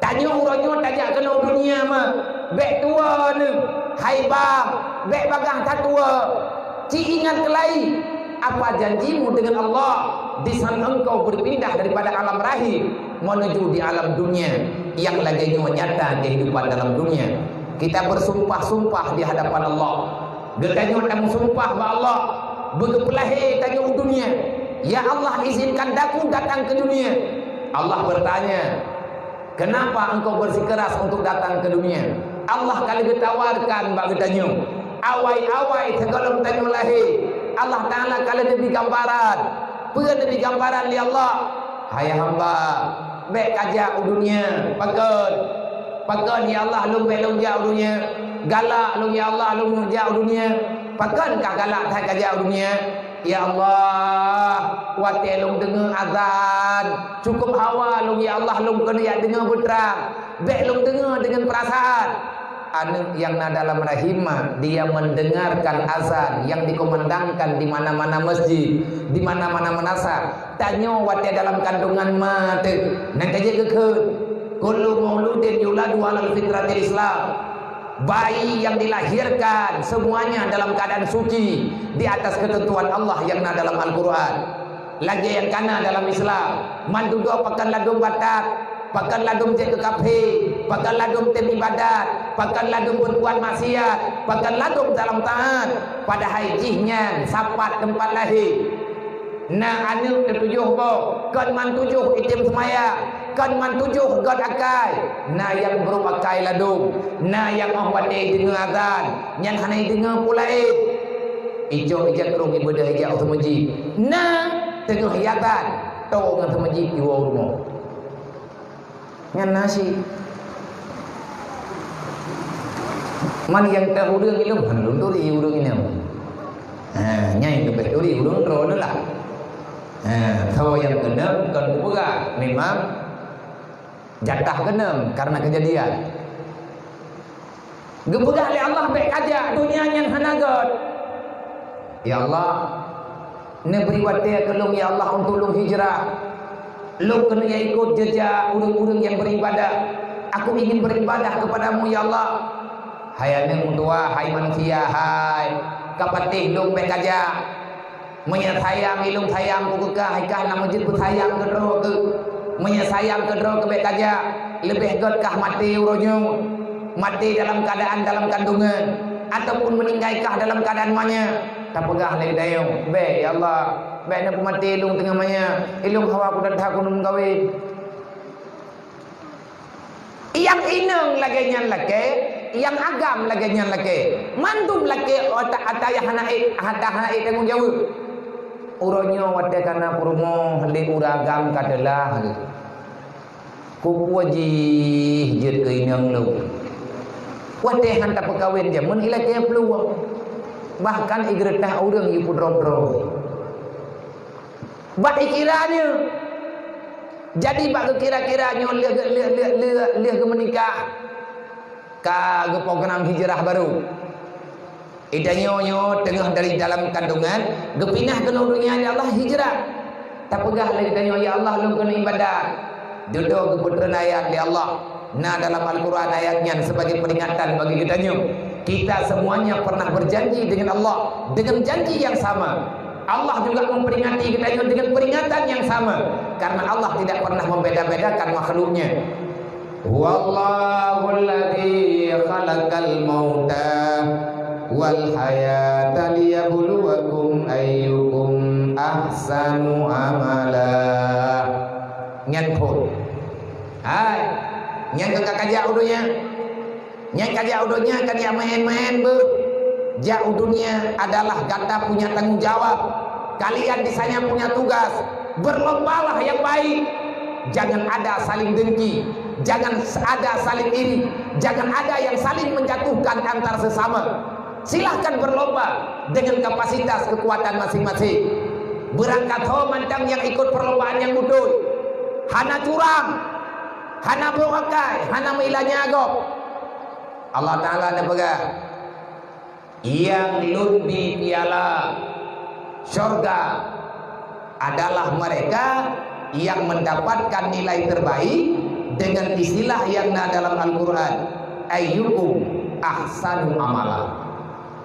Tanya orangnya tajak kena dunia mah. Bek tua ni, hai bang, bek bagah tak tua. Ci ingat kelai apa janjimu dengan Allah di saat engkau berpindah daripada alam rahim menuju di alam dunia yang lagi nyata kehidupan dalam dunia. Kita bersumpah-sumpah di hadapan Allah. Getanya kamu sumpah ba Allah, berkepelahi tanya dunia. Ya Allah izinkan daku datang ke dunia. Allah bertanya, kenapa engkau bersikeras untuk datang ke dunia? Allah kali ditawarkan bak getanya. Awai-awai segala tanya lahir. Allah Ta'ala kali diberi gambaran. Pernah diberi gambaran li Allah. Hai hamba, bek kajak dunia. Pakan ya Allah lu bek lu jauh dunia. Galak lu ya Allah lu jauh dunia. Pakankah galak tak kajak dunia? Ya Allah, wati long dengar azan, cukup hawa long ya Allah long kena ya dengar berterang, bek long dengar dengan perasaan. Anu yang na dalam rahimah dia mendengarkan azan yang dikumandangkan di mana-mana masjid, di mana-mana manasa. Tanya wati dalam kandungan mate, nak kaje kekeun. Kullu mauludin yuladu alal fitratil Islam. Bayi yang dilahirkan semuanya dalam keadaan suci di atas ketentuan Allah yang ada dalam Al-Quran. Lagi yang kana dalam Islam. Mandudo pakan ladung batak, pakan ladung cek kekaphe, pakan ladung tem ibadat, pakan ladung berbuat maksiat, pakan ladung dalam taat. Pada haijihnya sapat tempat lahir. Nah anu ketujuh bo, kan man tujuh itim semaya, kan man tujuh god akai. Nah yang berupa kai ladung, nah yang awak dengar azan, yang hanai dengar pula ijo ijak rong ibadah ijak au masjid. Nah tengah hayatan, tau ngan masjid di rumah. Ngan nasi. Man yang tahu urang ilmu handun tu di urang ini. Nyai tu betul di urang rono lah. Tahu yang genap kan buka memang jatah genap karena kejadian. Gebegah oleh Allah baik aja dunia yang hanagot. Ya Allah, ne beri watia kelung ya Allah untuk lung hijrah. Lung kena ikut jejak urang-urang yang beribadah. Aku ingin beribadah kepadamu ya Allah. Hai ane tua, hai manusia, hai kapatih lung baik aja. Menyayang ilung sayang ku kekah ikah na masjid ku sayang kedro ke menyayang kedro ke baik aja lebih godkah mati uronyo mati dalam keadaan dalam kandungan ataupun meninggalkah dalam keadaan manya tak pegah lagi dayung be ya Allah be na ku mati ilung tengah manya ilung hawa ku dah ku num gawe yang ineng lagi nyan lagi yang agam lagi nyan lagi mandum lagi otak ataya hanai hanai tanggung jawab. Uronyo wate kana purmo heli uragam kadalah ku wajih jet ke inang lu wate hanta pekawin je mun ila ke peluang bahkan igretah urang ieu pudro-dro ba ikiranya Jadi bak kira-kira nyo leh ke menikah ka ke program hijrah baru. Idanyo tengah dari dalam kandungan gepinah ke dunia ya Allah hijrah. Tak pegah lagi tanya ya Allah lu kena ibadat. Duduk ke putra ayat ya Allah. Nah dalam Al-Quran ayatnya sebagai peringatan bagi kita nyo. Kita semuanya pernah berjanji dengan Allah dengan janji yang sama. Allah juga memperingati kita dengan peringatan yang sama karena Allah tidak pernah membeda-bedakan makhluknya. Wallahul ladzi khalaqal mauta wal hayata liyabluwakum ayyukum ahsanu amala. Nyan pun. Hai, nyan kakak kajak udunya. Nyan kajak udunya kan ya main-main be. Jauh dunia adalah kata punya tanggung jawab. Kalian di sana punya tugas. Berlombalah yang baik. Jangan ada saling dengki, jangan ada saling iri, jangan ada yang saling menjatuhkan antar sesama. Silahkan berlomba dengan kapasitas kekuatan masing-masing. Berangkat ho mantang yang ikut perlombaan yang mudah. Hana curang, hana borakai, hana meilanya agok. Allah Ta'ala ada pegang yang lebih piala surga adalah mereka yang mendapatkan nilai terbaik dengan istilah yang ada dalam Al-Quran, ayyukum ahsanu amala.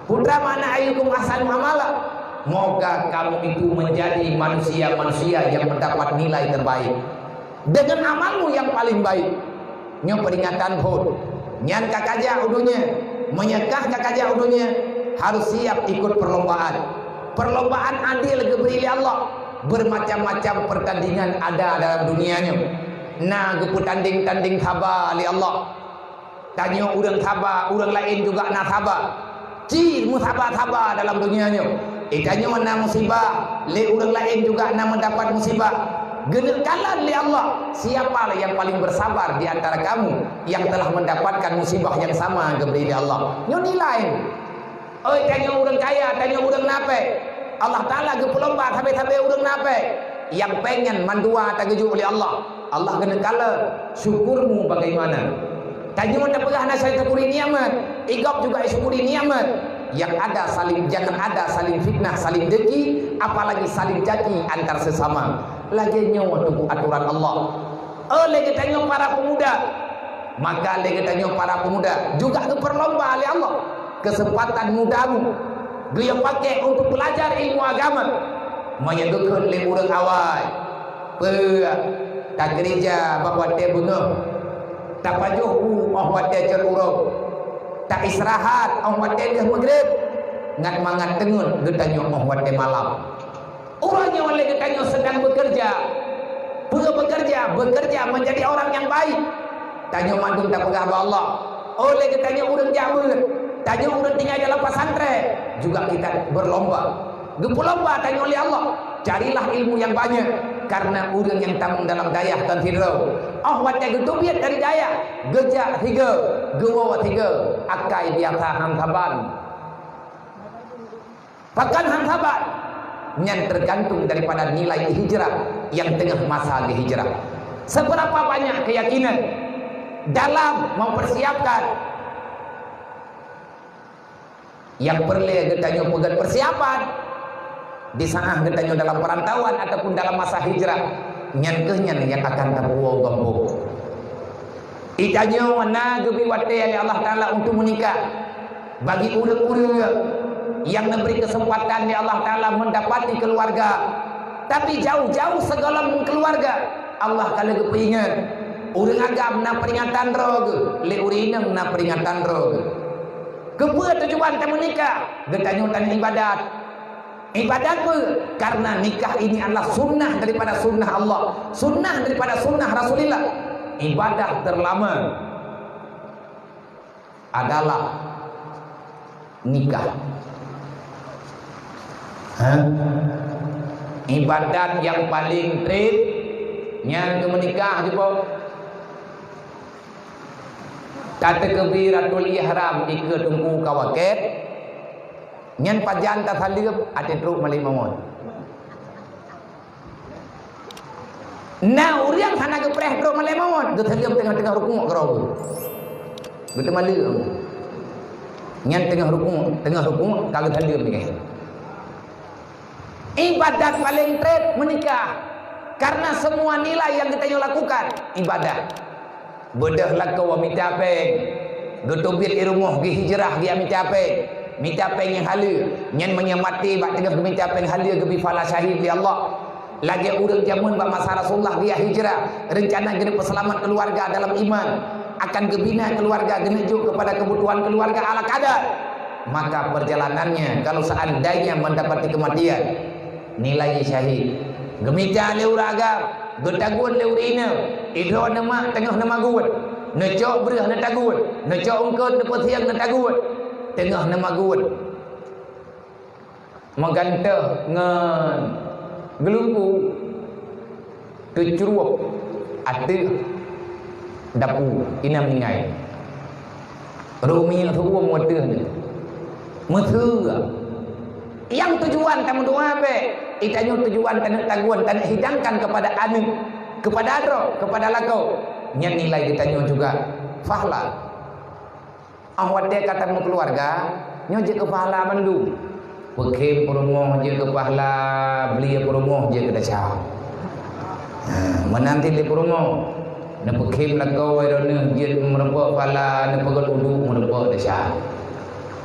Putra mana ayyukum ahsanu amala? Moga kamu itu menjadi manusia-manusia yang mendapat nilai terbaik dengan amalmu yang paling baik. Nyo peringatan hud nyan kakaja udunya menyekah kakaja udunya harus siap ikut perlombaan adil geberi Allah. Bermacam-macam pertandingan ada dalam dunianya. Nah gepu tanding thabah li Allah. Tanya urang thabah, urang lain juga nak thabah. Ci musabah-sabah dalam dunianya. Tanya mana musibah, li urang lain juga nak mendapat musibah. Genekalan li Allah. Siapa yang paling bersabar di antara kamu yang telah mendapatkan musibah yang sama geberi Allah. Nyo nilai. Oi tanya urang kaya, tanya urang nape. Allah Ta'ala ke pelomba sampai urang nape yang pengen mandua tageju oleh Allah. Allah kena kala syukurmu bagaimana. Tanya mana pernah nak saya syukuri nikmat, igap juga syukuri nikmat. Yang ada saling, jangan ada saling fitnah, saling dengki, apalagi saling caci antar sesama. Lagi nyawa tunggu aturan Allah. Oleh kita tanya para pemuda, maka lagi tanya para pemuda juga ke perlomba oleh Allah. Kesempatan mudamu dia pakai untuk belajar ilmu agama. Menyedukkan le urang awal. Tak gereja bawa te bunuh. Tak pajuh bawa te cerurung. Tak istirahat bawa te dah maghrib. Ngat mangat tengun getanyo bawa te malam. Orangnya oleh getanyo sedang bekerja. Bekerja menjadi orang yang baik. Tanyo mandung tak pegah Allah. Oleh getanyo urang jamun. Tanya orang tinggal dalam pesantren juga kita berlomba. Lomba tanya oleh Allah. Carilah ilmu yang banyak karena orang yang tamu dalam daya dan hidro. Wate getubiat dari daya. Gejak 3, gewawa 3, akai biasa hantaban. Pakan hantaban yang tergantung daripada nilai hijrah yang tengah masa hijrah. Seberapa banyak keyakinan dalam mempersiapkan yang perlu getanyo pegat persiapan di sana getanyo dalam perantauan ataupun dalam masa hijrah nyan yang akan tabuo gombo itanyo na gebi wate oleh Allah Ta'ala untuk menikah bagi urang-urang yang memberi kesempatan oleh Allah Ta'ala mendapati keluarga tapi jauh-jauh segala keluarga Allah kalau kepingan urang agam na peringatan rog le urinang na peringatan rog. Kebuat tujuan kita menikah getanyutan ibadat apa? Karena nikah ini adalah sunnah daripada sunnah Allah, sunnah daripada sunnah Rasulullah. Ibadah terlama adalah nikah. Ibadat yang paling trip yang menikah juga. Kata kebiratul ihram ika tunggu kawaket nyan pajan ta salib ate truk mali mamon Nah uriang sana ke preh dro malemon, geteliam tengah-tengah rukuk kerau. Gete malu. Nyan tengah rukuk kagak teliam ni. Ibadat paling tret menikah. Karena semua nilai yang kita lakukan ibadah. Bedahlah kau minta peng. Getubit irumuh gi hijrah gi minta peng. Minta peng yang halu. Nyan menyemati bak tengah minta peng halu ge fala syahid li Allah. Lagi urang jamun bak masa Rasulullah dia hijrah, rencana gena peselamat keluarga dalam iman, akan gebina keluarga genejuk kepada kebutuhan keluarga ala kadar. Maka perjalanannya kalau seandainya mendapati kematian, nilai syahid. Gemita leuraga, getagun leurina, idro nama tengah nama guat, necok berah na tagut, necok ungkot na petiang na tagut, tengah nama guat. Magantah ngan gelungku kecurup ada dapu inam ingai rumia tuwa muda ni mesra yang tujuan tamu doa be itanya tujuan tanah taguan tanah hidangkan kepada anu kepada adro kepada lakau yang nilai ditanya juga fahla awat dia kata keluarga nyoje ke fahla mandu Pekim perumoh je ke pahala, belia perumoh je ke dasar. Menanti di perumoh, na pekim lakau airona je merempak pahala, na pegot uduk merempak dasar.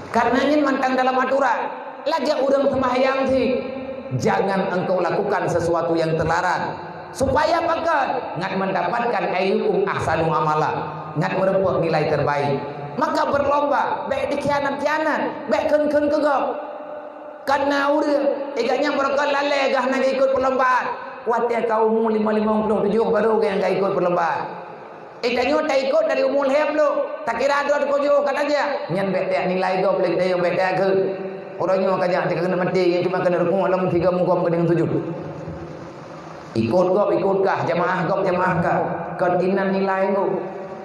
Karena ini mantang dalam aturan, lagi urang sembahyang sih. Jangan engkau lakukan sesuatu yang terlarang, supaya pakat ngat mendapatkan ayyukum ahsanu amala, ngat merempak nilai terbaik. Maka berlomba, baik dikhianat-khianat, baik ken-ken kegap. Karena urang iganya berkal lalai gah nak ikut perlombaan. Watia kau umur 57 baru yang gak ikut perlombaan. Iganya tak ikut dari umur heb lu. Tak kira ada kojo kan aja. Nyan betek nilai go plek dia betek ke. Orangnya kajak tak kena mati yang cuma kena rukun alam 3 muka dengan 7. Ikut kah jamaah kah. Keinginan nilai go.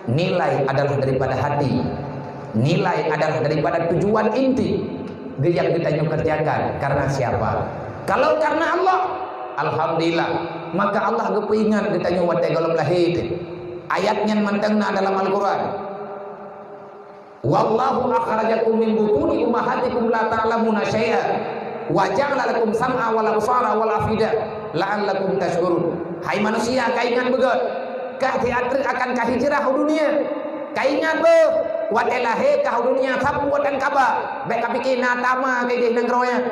Nilai adalah daripada hati. Nilai adalah daripada tujuan inti. Dia yang kita kerjakan karena siapa? Kalau karena Allah, alhamdulillah. Maka Allah kepingat kita nyuwat golom lahir. Ayatnya mantengna dalam Al-Quran. Wallahu akhrajakum min butuni ummahatikum la ta'lamuna syai'a wa ja'ala lakum sam'a wal absara wal afida la'allakum tashkurun. Hai manusia, kaingan begot. Kah teater akan kahijrah dunia. Kaingan be watela he kah dunia sapu dan kaba baik kapiki na tama ke dia nang roya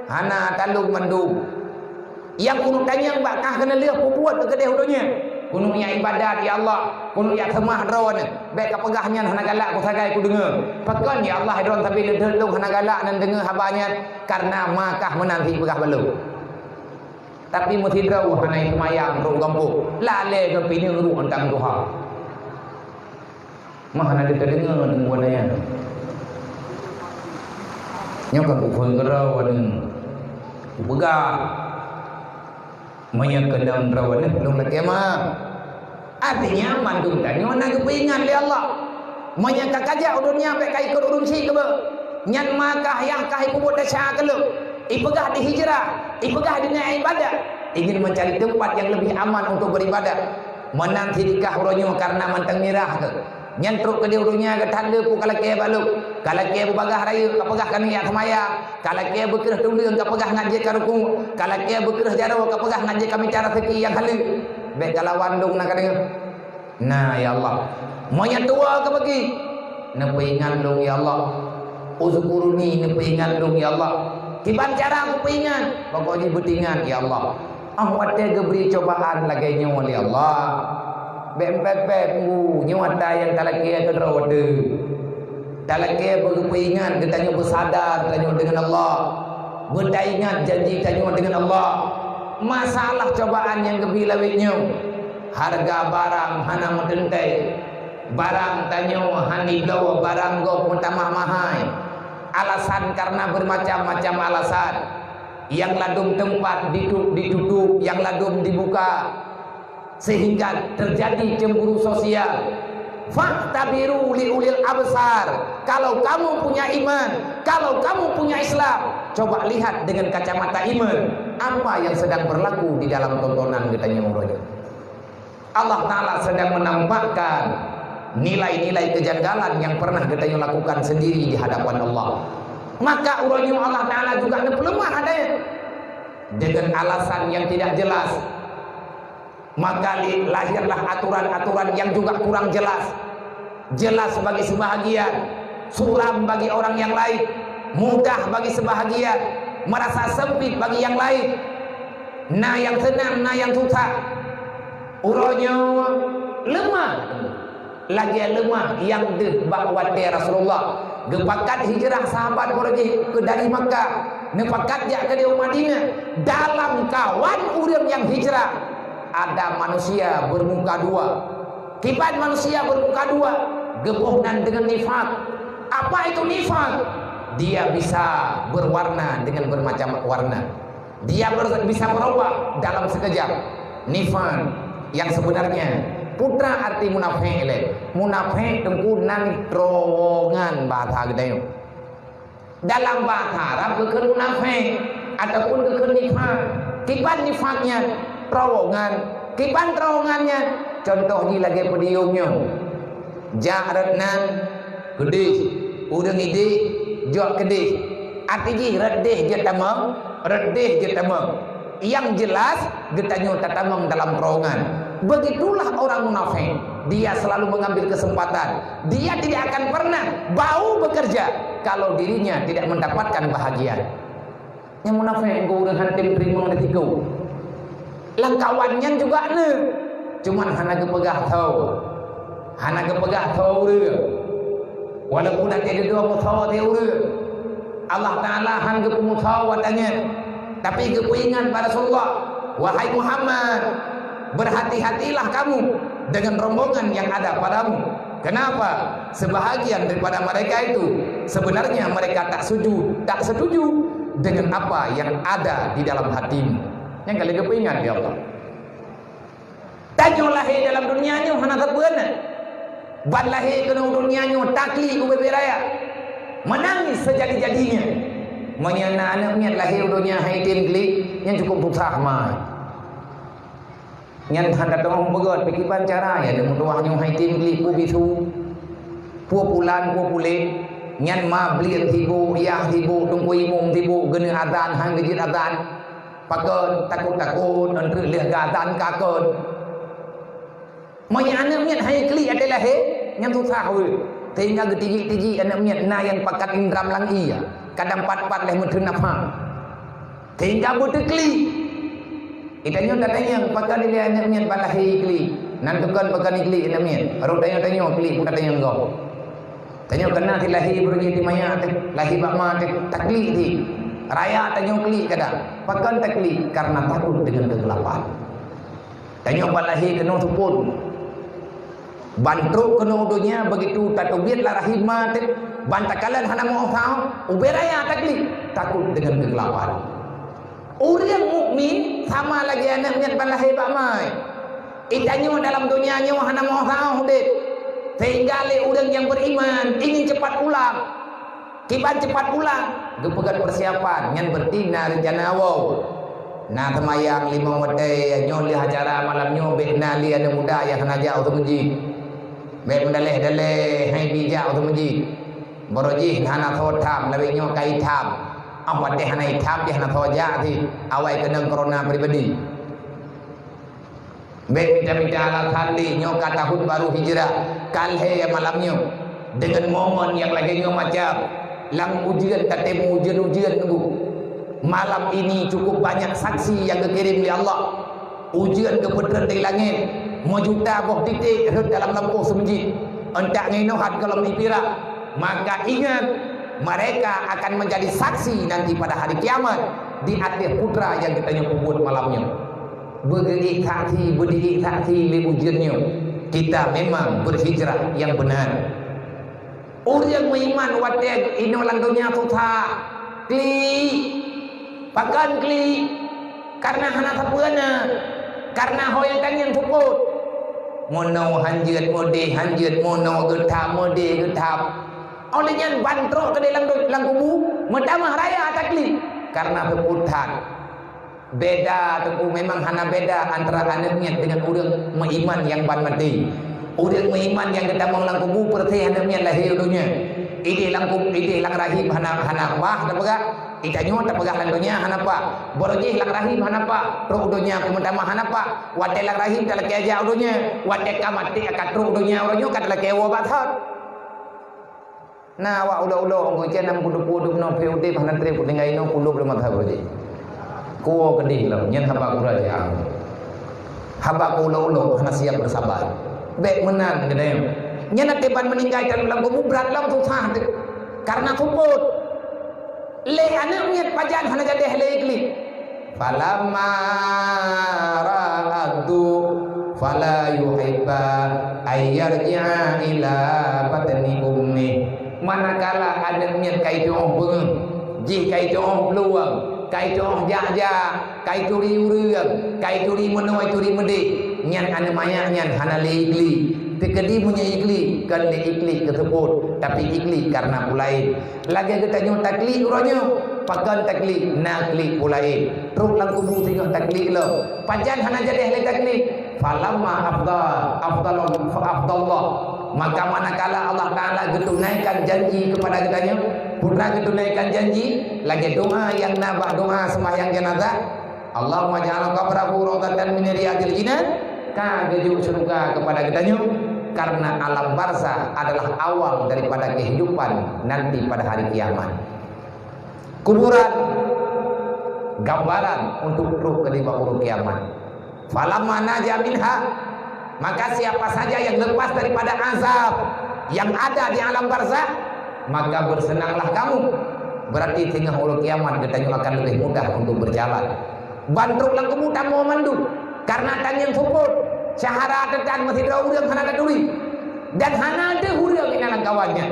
hana talung mandu yang kuno tanyang bakah kena liah pupuat ke dia dunia kuno nya ibadat ya Allah kuno ya semah dron baik kapegahnya hana galak ku sagai ku dengar pakon ya Allah dron tapi ledung hana galak nan dengar habanya karena makah menanti pegah balu tapi mesti drau hana semayang ru gampu lale ke pini ru antang Tuhan mana dia terdengar dengan wananya nyokan upun kerau wadeng upegah menyakendam rawan belum lagi mah artinya mandung tanya nak kepingan li Allah menyangka kaja udunnya baik kai ikut udun si ke nyan makah yang kai kubut dasar ke lu ipegah di hijrah ipegah di ibadah ingin mencari tempat yang lebih aman untuk beribadah menanti nikah uronyo karena mantang mirah ke nyantruk ke diurunya ke tanda pu kalau ke baluk kalau ke bagah raya kapegah kan niat semaya kalau ke bekerah tundung kapegah ngaji karuku kalau ke bekerah jaro kapegah ngaji kami cara fikih yang halu baik kalau wandung nak kena nah ya Allah monya tua ke bagi napa ingat dong ya Allah uzkuruni napa ingat dong ya Allah kiban cara aku ingat pokoknya betingan ya Allah awat dia geberi cobaan lagi nyawa ya Allah bempet nyuata yang talakia ke rawade talakia berpingat ditanya bersadar tanya dengan Allah beringat janji tanya dengan Allah masalah cobaan yang kebilawitnya harga barang hana mendentai barang tanya hani lawa barang go pertama mahai alasan karena bermacam-macam alasan yang ladum tempat ditutup yang ladum dibuka sehingga terjadi cemburu sosial. Faktabiru liulil absar. Kalau kamu punya iman, kalau kamu punya Islam, coba lihat dengan kacamata iman apa yang sedang berlaku di dalam tontonan kita nyuruhnya. Allah Ta'ala sedang menampakkan nilai-nilai kejanggalan yang pernah kita lakukan sendiri di hadapan Allah. Maka urangnya Allah Ta'ala juga pelemah adanya dengan alasan yang tidak jelas. Maka lahirlah aturan-aturan yang juga kurang jelas. Jelas bagi sebahagian, suram bagi orang yang lain, mudah bagi sebahagian, merasa sempit bagi yang lain. Nah yang senang, nah yang susah. Urangnya lemah. Lagi lemah yang dibawat dari Rasulullah. Gepakat hijrah sahabat pergi ke dari Makkah, nepakat jak ke Madinah. Dalam kawan urang yang hijrah ada manusia bermuka dua. Kibat manusia bermuka dua, gebohnan dengan nifak. Apa itu nifak? Dia bisa berwarna dengan bermacam warna. Dia bisa berubah dalam sekejap. Nifak yang sebenarnya putra arti munafik le. Munafik tengkunan terowongan bahasa gede. Dalam bahasa Arab kekeh munafik ataupun kekeh nifak. Kibat nifaknya terowongan, kibat terowongannya contoh di lagi pediungnya. Jahratnan gede, udang ide jok gede. Artinya redeh je tamang, redeh je tamang. Yang jelas getanya tatamang dalam terowongan. Begitulah orang munafik. Dia selalu mengambil kesempatan. Dia tidak akan pernah bau bekerja kalau dirinya tidak mendapatkan bahagia. Yang munafik engkau udah hantim terima detikau. Langkawannya juga ne. Cuman hana kepegah tahu. Hana kepegah tahu dia. Walaupun nanti ada dua mutawa dia. Allah Ta'ala han kepemutawa watanya. Tapi kepingan pada Rasulullah, wahai Muhammad, berhati-hatilah kamu dengan rombongan yang ada padamu. Kenapa? Sebahagian daripada mereka itu sebenarnya mereka tak setuju dengan apa yang ada di dalam hatimu. Yang kali kepingan ya Allah. Tanyo lahir dalam dunianya hana terbeuna. Ban lahir kena dunianya takli ku beberaya. Menangis sejadi-jadinya. Menyana anaknya lahir dunia haitin klik yang cukup susah mah. Yang hendak orang begot pikiran cara ya dengan doanya haitin klik ku bisu. Pupulan pupulen nyan ma blian tibu ya tibu tunggu imum tibu gene azan hang gejit azan. Pakon takut-takut antri lihat azan kakon. Menyana anaknya hai klik ada lahir yang susah we. Tinggal getiji-tiji anaknya na yang pakat indram lang iya. Kadang pat-pat leh menteri nafah. Tinggal bertekli. Itanya katanya pakai dia anaknya balahi kli. Nantukan pakai kli anaknya. Arut tanya kli pun tanya engkau. Tanya kena ti lahi berji ti maya lahi bakma takli ti. Raya tanya kli kadang. Pakai takli karena takut dengan kegelapan. Tanya balahi kena supun. Bantruk kena udunya begitu tatubit lah rahimah bantakalan hana mau tahu uberaya takut dengan kegelapan. Orang mukmin sama lagi anaknya balahi bakmai. Itanya dalam dunianya hana mau tahu deh. Sehingga orang yang beriman ingin cepat pulang. Kiban cepat pulang. Gepegat persiapan yang bertina rencana wow. Nah temayang lima wadai nyoli acara malam nyobek nali ada muda yang kena jauh tu menji. Baik mendaleh hai bijak tu menji. Boroji hana thot tham lebih nyo kai tham. Apa deh hana tham dia hana thoja ti awai kena corona pribadi. Baik minta alasan li nyo kata tahun baru hijrah kalhe malamnya dengan momen yang lagi nyo macam lang ujian katemu ujian nunggu. Malam ini cukup banyak saksi yang dikirim oleh Allah. Ujian kebenaran di langit. Mojuta boh titik dalam lampu semenjit. Entak nginohat kalau dipirak. Maka ingat mereka akan menjadi saksi nanti pada hari kiamat di akhir putra yang kita nyebut malamnya. Berdiri saksi di ujiannya. Kita memang berhijrah yang benar. Orang beriman wadah ini orang dunia susah. Pakan kli karena hana sapuana karena hoyang kanyan suput mono hanjut mono getap olehnya bantrok ke dalam kubu medamah raya takli karena keputan Beda tu memang hana beda antara anak niat dengan orang meiman yang ban mati. Orang meiman yang kita lang kubu perti anak niat lahir dunia. Ide lang rahim hana bah tak pegah. Itanyo tak pegah lang dunia hana pa. Borji lang rahim hana pa. Ru dunia kumutama hana pa. Wate lang rahim tak laki aja dunia. Wate kamati akat ru dunia orangnya kat laki wa bathar. Nah wa ulo ngoi chen nam kudu no peude bhanan tre putingai no kulo belum madha borji. Kuo kedih lah, nyen hamba kerajaan. Hamba ulo hana siap bersabar. Bek menang gedem. Nyen nak depan meninggal dalam kubu berat lam susah. Karena kuput. Le anak niat pajan hana jadi le ikli. Falamma ra'adu fala yuhibba ayyarji'a ila batni ummi. Manakala anak niat kai jong beng, ji kai jong peluang. Kai jong jah, kai curi urang, kai curi menoi curi mede, nyan ane maya nyan hana le ikli. Tekedi punya ikli, kan le ikli tersebut, tapi ikli karena pulain. Lagi kita nyu takli uranyo, pakan takli, nakli pulain. Terus lang kubu tengok takli lo. Pajan hana jadi le takli. Falamma afdallah. Maka manakala Allah Ta'ala getunaikan janji kepada kitanya, putra getunaikan janji, lagi doa yang nabah doa sembahyang jenazah, Allahumma ja'al qabrahu rawdatan min riyadil jinan, ka gejuk surga kepada kitanya, karena alam barzah adalah awal daripada kehidupan nanti pada hari kiamat. Kuburan gambaran untuk ruh kelima huruf kiamat. Falamma naja minha, maka siapa saja yang lepas daripada azab yang ada di alam barzah, maka bersenanglah kamu. Berarti tengah ulu kiamat kita akan lebih mudah untuk berjalan. Bantruklah kamu tamu mandu karena tanyang support syahara tetan masih ada urang hana kaduri dan hana ada urang ina kawannya.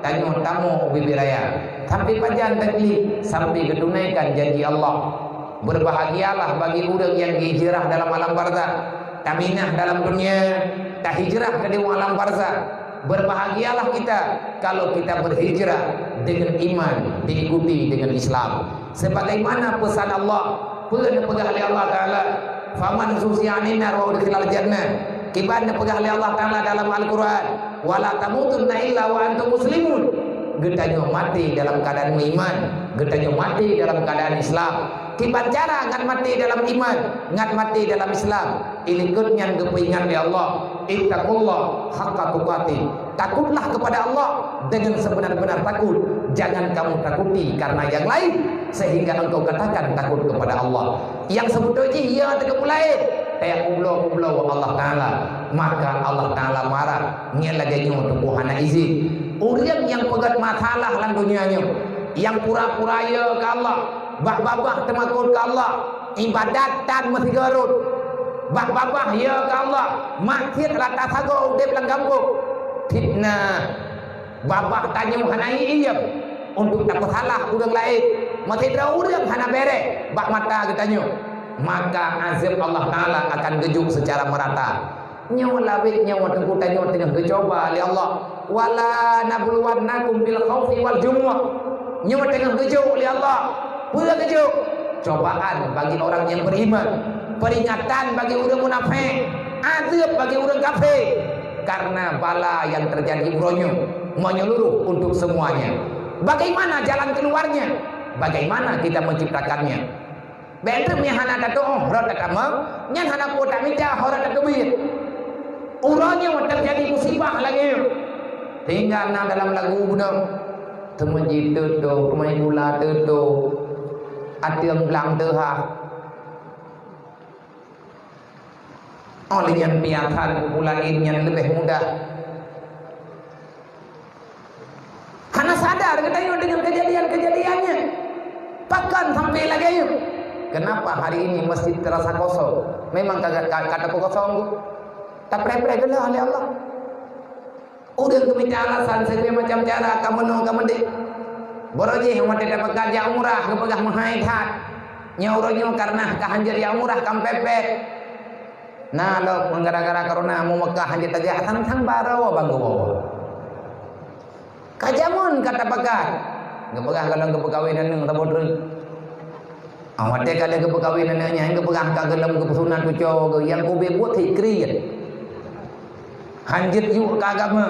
Tanyo tamu bibiraya sampai panjang takli sampai ketunaikan janji Allah. Berbahagialah bagi urang yang hijrah dalam alam barzah. Taminah dalam dunia, tak hijrah ke alam barzah. Berbahagialah kita kalau kita berhijrah dengan iman, diikuti dengan Islam. Sebagaimana pesan Allah, pegah oleh Allah Ta'ala, faman zuzi'anin nar wa udkhilal jannah. Kiban pegah oleh Allah Ta'ala dalam Al-Quran, wala tamutunna illa wa antum muslimun. Getanyo mati dalam keadaan iman, getanyo mati dalam keadaan Islam. Kiban cara ngat mati dalam iman, ngat mati dalam Islam. Ilikut yang kepingan di Allah. Ittaqullah haqqa tuqatih. Takutlah kepada Allah dengan sebenar-benar takut. Jangan kamu takuti karena yang lain sehingga engkau katakan takut kepada Allah. Yang sebetulnya ia terkepulai kayak ublo Allah Ta'ala, maka Allah Ta'ala marah nyen lagi nyu tubuhana izin. Urang yang pegat masalah lan dunianya, yang pura-pura ya ke Allah, bah-babah temakut ke Allah, ibadatan mesti garut. Bah-babah ya ke Allah, maksir rata sago udep lang kampung. Fitnah. Babah tanya hanai iya untuk tak salah urang lain. Masih ada urang hana bere, bak mata katanya. Maka azab Allah Ta'ala akan gejuk secara merata. Nyawa lawit nyawa tengkutan nyawa tengah dicoba oleh Allah. Wala nabluwannakum bil khawfi wal jumu'ah. Nyawa tengah gejuk oleh Allah. Pula gejuk. Cobaan bagi orang yang beriman, peringatan bagi orang munafik, azab bagi orang kafir. Karena bala yang terjadi uronyo menyeluruh untuk semuanya. Bagaimana jalan keluarnya? Bagaimana kita menciptakannya? Bener mi hana dato horat kamang, nyan hana kota minta horat kebir. Uronyo terjadi musibah lagi. Hingga na dalam lagu budang temenji tutu, pemain bola tutu, atiang belang teha. Oleh yang piatan pulain yang lebih mudah. Hana sadar kita dengan kejadian-kejadiannya. Pakan sampai lagi yuk. Kenapa hari ini masjid terasa kosong? Memang kataku kosong. Tak pre-pre gelah oleh Allah. Udah keminta alasan segala macam cara kamu dek. Boroji yang tidak dapat kerja umrah, kepegah menghaitat. Nyauronyo karena kahanjir yang umrah kampepet. Nah lo gara-gara corona mau Mekah hanjir aja tang barawa banggo. Kajamun kata pekat. Kepegah kalau kepekawinan yang tabodrul. Awak dia kalau ke perkahwinan yang ke perang ke dalam ke pesunan tu ke yang kau buat hikriat. Hanjit yuk ke agama.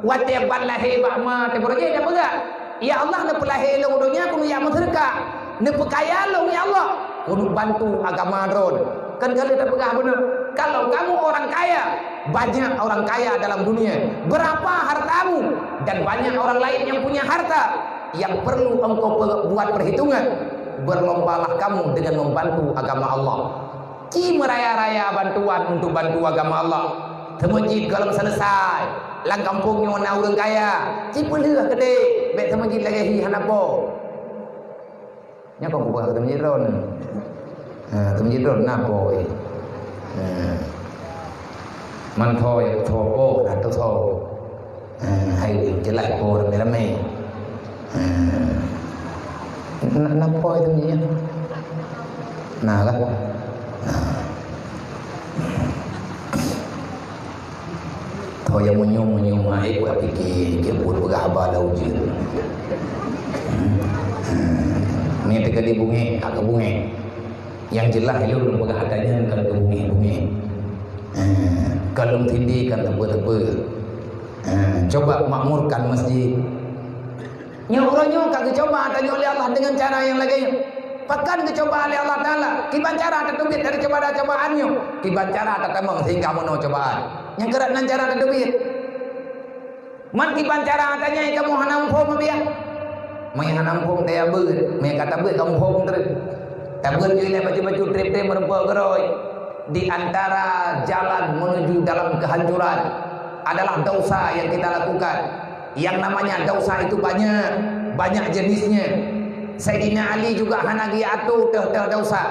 Wate balahir bakma te berje dah pegang. Ya Allah ne pelahir lo dunia kuno ya masyarakat. Ne perkaya lo ya Allah. Kuno bantu agama ron. Kan kalau dah pegang benar. Kalau kamu orang kaya, banyak orang kaya dalam dunia. Berapa hartamu dan banyak orang lain yang punya harta. Yang perlu engkau buat perhitungan. Berlombalah kamu dengan membantu agama Allah. Ki meraya-raya bantuan untuk bantu agama Allah. Masjid kalau selesai, lang kampungnya mana orang kaya. Ki pelih gede, bet masjid lagi hi hanapo. Nya kau buat ke masjid ron. Masjid ron napo. Man thôi thopo atau tho. Hai jelek por merame. Nampak itu dia. Nah kan. Kau yang menyum air buat fikir, dia pun bergabar dah uji. Ni teka di bunga, agak bunga. Yang jelas itu belum bergadanya kan ke bunga. Kalau tindi kan tebel-tebel. Coba makmurkan masjid. Orangnya kagak coba tanya oleh Allah dengan cara yang lain. Pakan kecoba oleh Allah Taala. Kiban cara tertubit dari cobaannya. Kiban cara tertemang sehingga menuh cobaan. Yang kerat nan cara tertubit. Man kiban cara tanya kamu hanam pom biar. Mai hanam pom dia ber, mai kata ber kamu pom terus. Tabur je baju-baju trip-trip merempau geroi. Di antara jalan menuju dalam kehancuran adalah dosa yang kita lakukan. Yang namanya dosa itu banyak jenisnya. Sayyidina Ali juga hanagi atu teh dosa.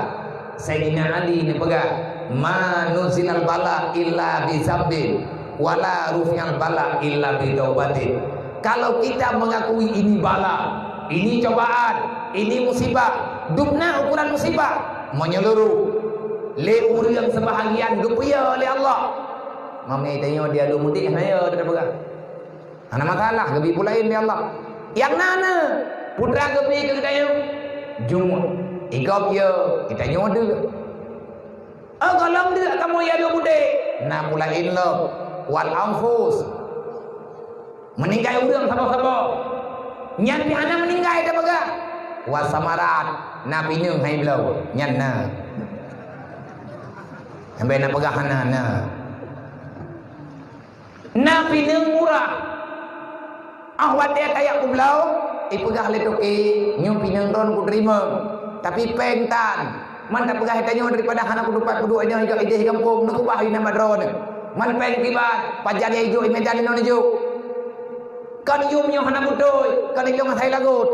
Sayyidina Ali ni pegang manuzilal bala illa bi sabdin wala rufi'al bala illa bi taubatin. Kalau kita mengakui ini bala, ini cobaan, ini musibah, dupna ukuran musibah menyeluruh. Le yang sebahagian dupia oleh Allah. Mami tanya dia lu mudik saya tidak pegang. Ana masalah gebi pulain dia Allah. Yang nana putra gebi ke kita Jumat. Igop ye kita nyoda. Kalau dia kamu ya lu mudik. Nah pulain lo wal anfus. Meninggal urang sama-sama. Nyan pihana meninggal dah pegang. Wasamarat na pineung hai belau nyan na. Sampai nak pegang hana na. Na pineung murah. Awak dia kayak ku belau, ipegah letuki, nyu pinang ron ku terima. Tapi pengtan, man tak pegah tanya daripada anak ku dupat ku aja hijau ide kampung nu ku bahi nama ron. Man peng kibat, pajar dia hijau medan non hijau. Kan yum nyu hana butoy, kan hijau ngasai lagut.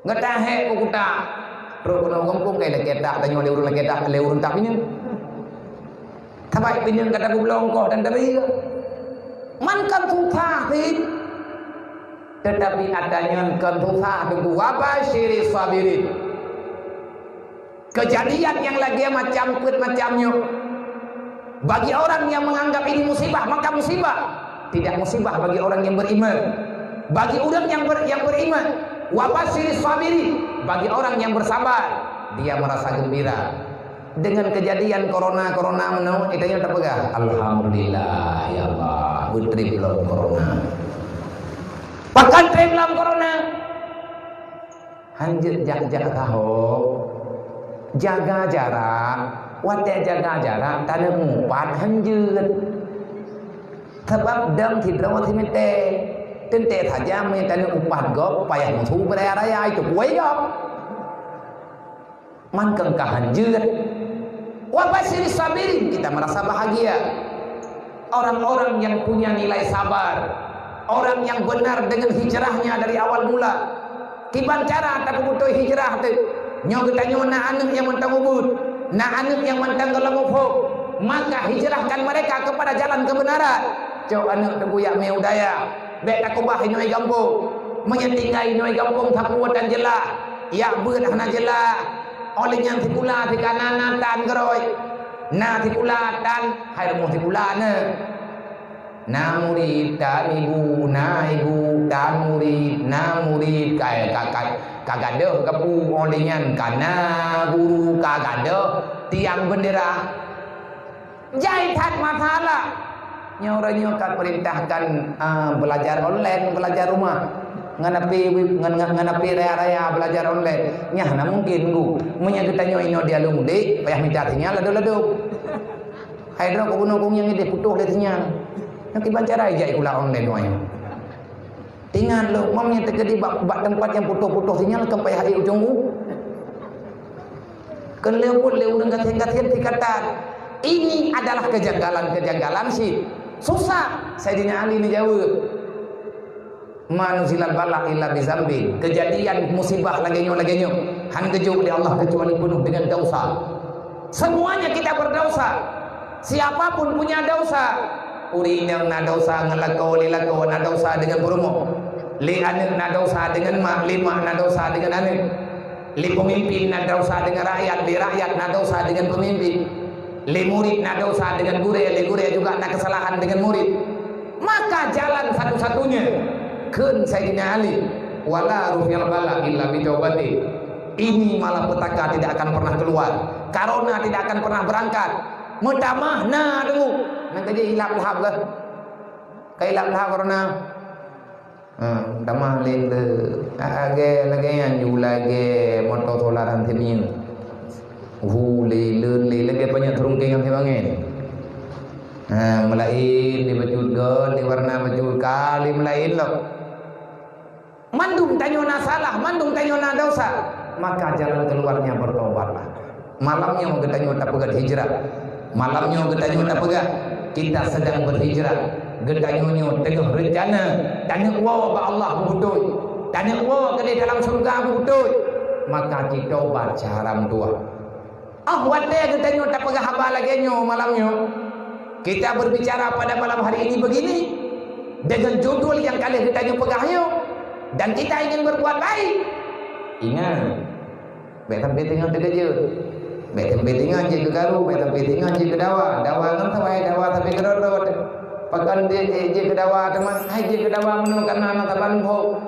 Ngetah he ku kuta. Terus ku kampung kayak leketa tanya le urun leketa le urun tak pinang. Tabai pinang kata ku belau kau dan dari. Man kan susah sih. Tetapi adanya kan susah tunggu apa syiri sabirin. Kejadian yang lagi macam put macamnya. Bagi orang yang menganggap ini musibah maka musibah. Tidak musibah bagi orang yang beriman. Bagi orang yang beriman, wapa syiri sabirin. Bagi orang yang bersabar, dia merasa gembira. Dengan kejadian corona menaun itanya terpegang. Alhamdulillah ya Allah, putri belum corona. Pakan trip belum corona. Hanjut jaga tahu, jaga jarak. Wate jaga jarak, tanda mumpat hanjut. Sebab dam tidak mati mete. Tente saja tanda umpat gop, payah musuh beraya itu kuai gop. Man kengkah hanjut. Wabasir sabirin, kita merasa bahagia. Orang-orang yang punya nilai sabar, orang yang benar dengan hijrahnya dari awal mula. Kiban cara tak butuh hijrah tu. Nyo kita nyo na anak yang mentang ubud, na anak yang mentang gelamufuk. Maka hijrahkan mereka kepada jalan kebenaran. Cok anak terbuyak meudaya, bek tak kubah inoi kampung, menyetinggai inoi kampung tapuat dan jelah. Ya ber hana jelah. Oleh yang tikula di kanan tan geroi, na tikula tan hai rumah tikula ne. Na murid tan ibu, na ibu tan murid, na murid kai kakak. kagada kapu olingan kana guru kagada tiang bendera jai tak masalah nyoranya kan perintahkan belajar online belajar rumah nganapi raya belajar online nyah na mungkin gua menyagetanyo ino dia lumde payah minta sinyal lado hai dro ko gunung yang ide putuh le sinyal nanti bancara jai kula online wae tinggal lo mamnya terjadi bak tempat yang putus-putus sinyal sampai hari ujung kan lewat dengan kata-kata dikatakan ini adalah kejanggalan sih susah Sayyidina Ali menjawab manuzilal bala illa bizambi kejadian musibah lagi-nyo han kejuk oleh Allah kecuali penuh dengan dosa semuanya kita berdosa siapapun punya dosa uri yang na dosa ngelako lilako na dosa dengan burmo li anak na dosa dengan mak lima na dosa dengan anak li pemimpin na dosa dengan rakyat li rakyat na dosa dengan pemimpin li murid na dosa dengan guru li guru juga na kesalahan dengan murid maka jalan satu-satunya kun Sayyidina Ali wala rufyal bala illa bitawbati ini malapetaka tidak akan pernah keluar corona tidak akan pernah berangkat mutamah na dulu nak kerja hilap lahap lah kaya hilap lahap corona damah lele lagi yang jauh lagi motor solaran temin lele lagi banyak terungking yang temangan melain di baju gol di warna baju kali melain lo mandung tanyo na salah mandung tanyo na dosa maka jalan keluarnya bertobatlah malamnya mau kita nyota pegat hijrah malamnya kita nyota pegat kita sedang berhijrah gedanyonyo tengah rencana tanya wa ba Allah butuh tanya wa ke dalam surga butuh maka kita baca haram tua wate gedanyonyo tak pegah haba lagi nyo malamnya kita berbicara pada malam hari ini begini dengan judul yang kalian ditanya pegahnya dan kita ingin berbuat baik ingat betam betingan terkeje betam betingan je ke garu betam betingan je ke dawa kan sampai dawa tapi kerot pakan dia je ke dawa teman hai je ke dawa menu karena anak taban ho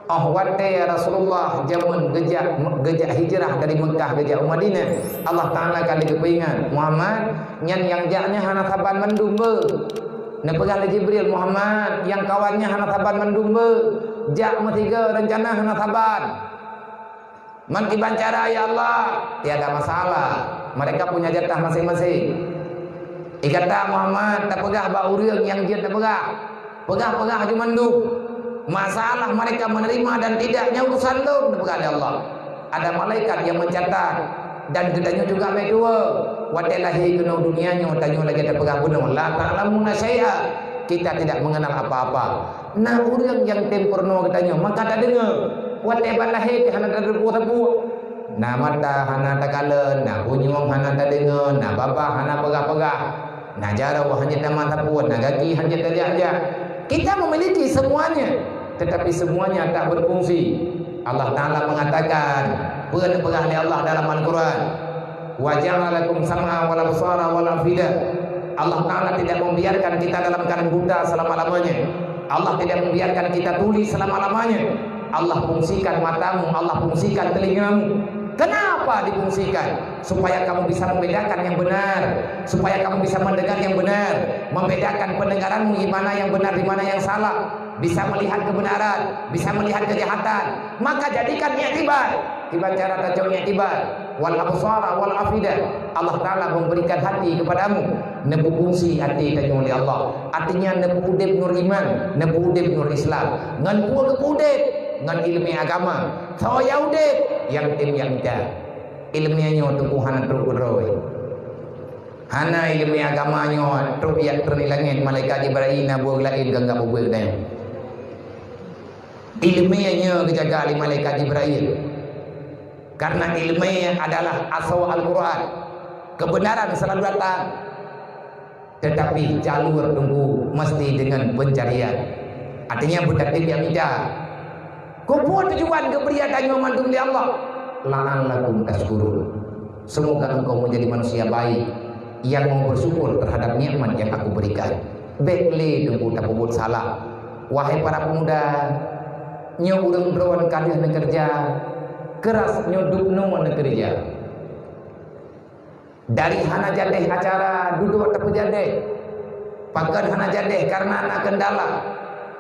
wate Rasulullah zaman gejak hijrah dari Mekah gejak Madinah Allah Taala kali kepingan Muhammad yang jaknya hana taban mendumbe ne pegang Jibril Muhammad yang kawannya hana taban mendumbe jak metiga rencana hana taban man dibancara ya Allah tiada masalah mereka punya jatah masing-masing ikata Muhammad tak pegah ba urang yang dia tak pegah cuma mendung masalah mereka menerima dan tidaknya urusan lu kepada Allah ada malaikat yang mencatat dan gedanya juga medua wadelahi kena dunianya tanya lagi ada pegah gunung la ta'lamuna syai'a kita tidak mengenal apa-apa nah urang yang temporno katanya maka tak dengar wadelahi hana terbu nah mata hana takalen nah bunyong hana tak dengar nah baba hana pegah-pegah nah jarau hanya taman tapuan nah gaki hanya terjak kita memiliki semuanya tetapi semuanya tak berfungsi. Allah Ta'ala mengatakan pegah oleh Allah dalam Al-Quran wa ja'alakum sam'a wal absara wal afidah. Allah Ta'ala tidak membiarkan kita dalam keadaan buta selama-lamanya. Allah tidak membiarkan kita tuli selama-lamanya. Allah fungsikan matamu, Allah fungsikan telingamu. Kenapa difungsikan? Supaya kamu bisa membedakan yang benar, supaya kamu bisa mendengar yang benar, membedakan pendengaranmu di mana yang benar, di mana yang salah, bisa melihat kebenaran, bisa melihat kejahatan. Maka jadikan i'tibar, dibaca tajawid i'tibar, wal absara wal afidah. Allah Taala memberikan hati kepadamu, nebu fungsi hati tanya oleh Allah. Artinya nebu udip nur iman, nebu udip nur Islam, ngan pual udip ngan ilmu agama. Saya udip yang tim yang dah ilmiahnya Tuhan terus beroi. Hana ilmu agamanya terus yang ternilangin malaikat Jibril nabuh lain gangga bubul dan ilmiahnya dijaga oleh malaikat Jibril karena ilmiah adalah asal Al-Quran kebenaran selalu datang tetapi jalur tunggu mesti dengan pencarian artinya bertakdir yang tidak kumpul tujuan kepriadannya mandung di Allah la'allakum tashkurun semoga engkau menjadi manusia baik yang mau bersyukur terhadap nikmat yang aku berikan bekle tunggu tak buat salah wahai para pemuda nyo urang beruan kalian nak kerja keras nyo dukno nak kerja dari hana jadeh acara duduk atau jadeh pagar hana jadeh karena anak kendala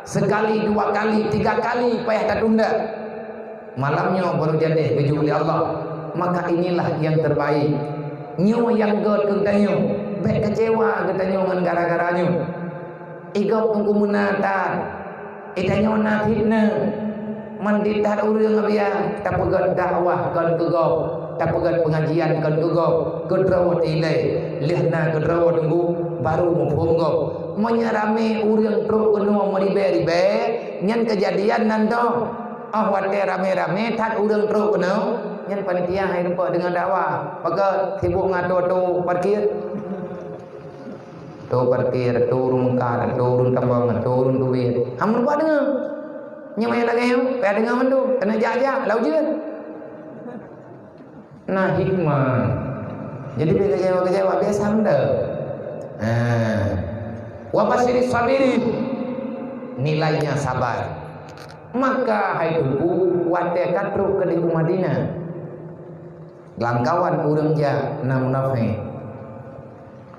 sekali, 2 kali, 3 kali payah tak tunda malamnya baru jadeh keju oleh Allah. Maka inilah yang terbaik nyo yang god ketanyo baik kecewa ketanyo dengan gara-garanya igau tunggu munatan itanyo na fitna manditar urang abia tak pegat dakwah kan kegau tak pegat pengajian kan kegau kedrawat ilai lihna kedrawat tunggu baru mufunggo menyarame urang pro keno meribe-ribe nyan kejadian nanto wate rame-rame tak urang pro keno nyan panitia hai lupa dengan dakwah pakai sibuk ngato tu parkir turun kar turun tambang turun duit am lupa dengar nyamai lagi yang payah dengar mandu kena jajak lau je nah hikmah jadi kecewa biasa anda wa basyiri sabirin nilainya sabar. Maka hai tuku wate katru ke di Madinah langkawan urang ja na munafik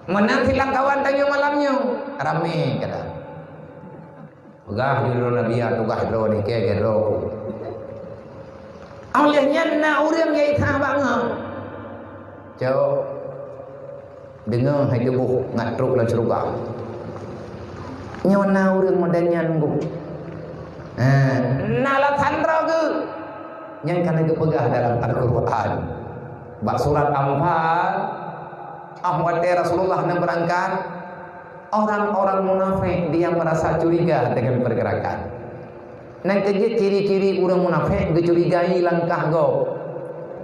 menang silang kawan tanya malamnya rame kata pegah di Nabi atugah ro ni ke ro awalnya na urang ye tha banget jauh dengar hai gebuh ngatruk lan seruga nyona urang modanyan gu nala thandra ke yang kana ke pegah dalam Al-Qur'an bak surat Anfal ahwate Rasulullah yang berangkat orang-orang munafik dia merasa curiga dengan pergerakan nang keje ciri-ciri orang munafik gecurigai langkah go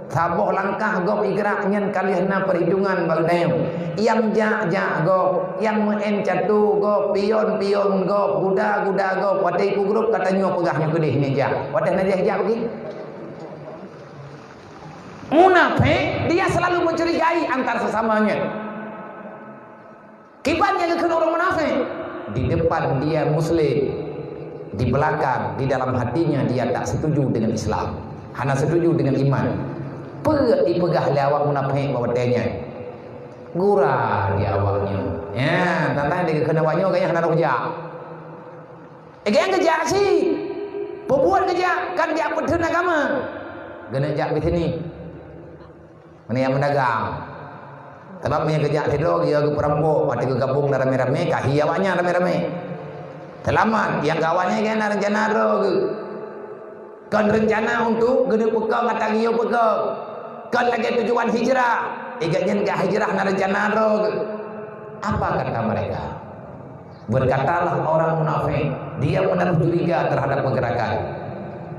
saboh langkah go igraknya kalihna perhitungan bagdayo yang jak go yang catu go pion go guda go wadai ku grup katanya pegahnya gede ni jak wadah najah jak begini munafik dia selalu mencurigai antar sesamanya. Kibatnya ke orang munafik di depan dia muslim, di belakang, di dalam hatinya dia tak setuju dengan Islam, hanya setuju dengan iman. Dipegah oleh awak munafik bawatnya, gurah di awaknya. Ya, tantang dia kena wanyo kayaknya hendak kerja. Yang kerja sih, perempuan kerja kan dia pedun agama, kena kerja di sini. Mana yang mendagang sebab punya kerja tidur dia ke perampok waktu ke gabung rame-rame kahi awaknya rame-rame selamat yang kawannya kan rencana ke kan rencana untuk gede pekak kata dia pekak kan lagi tujuan hijrah ikatnya ke hijrah na rencana ke apa kata mereka berkatalah orang munafik dia menaruh curiga terhadap pergerakan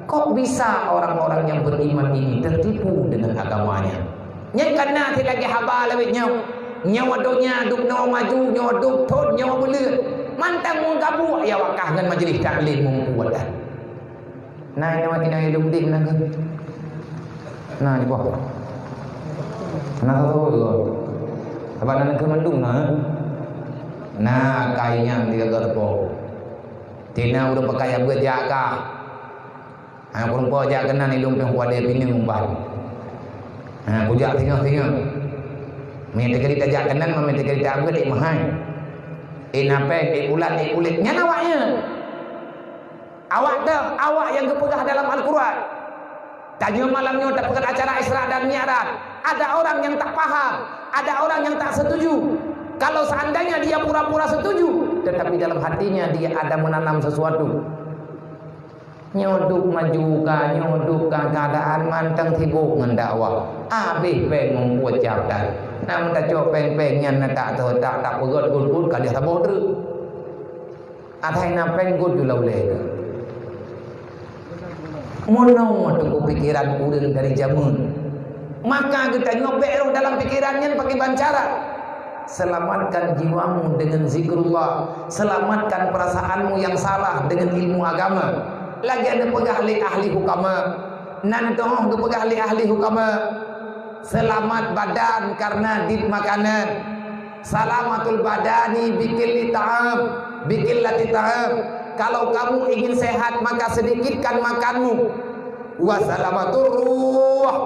kok bisa orang-orang yang beriman ini tertipu dengan agamanya. Yang kena lagi haba lawit nyawa donya duk nyawa maju nyawa duk thot nyawa belut mantang mun gabu ya wakah dengan majlis taklim mung kuatan nah nyawa kena hidup dik nah di bawah nah tahu apa nan ke mendung nah kainnya di garpo tina udah pakai buat jaka kurang po jak kena ni lumpang kuade pini mumbai bujak tengok-tengok minta kerita jak kanan minta kerita abad mahal nape ulat kulit nyan awaknya awak yang kepegah dalam Al-Quran tanya malamnya tak pegang acara Isra dan Mi'raj ada orang yang tak paham ada orang yang tak setuju kalau seandainya dia pura-pura setuju tetapi dalam hatinya dia ada menanam sesuatu nyoduk maju keadaan mantang sibuk dengan dakwah habis peng membuat jabatan namun tak cok peng-pengnya tak pegot gud kali sabot tu atai na peng gud julau le mono tu pikiran urang dari jamun maka kita nyobek dalam pikirannya pakai bancara selamatkan jiwamu dengan zikrullah selamatkan perasaanmu yang salah dengan ilmu agama lagi ada pegah ahli hukama nan toh pegah ahli hukama selamat badan karena dit makanan salamatul badani bikil ta'am biqillati ta'am. Kalau kamu ingin sehat maka sedikitkan makanmu. Wa salamatur ruh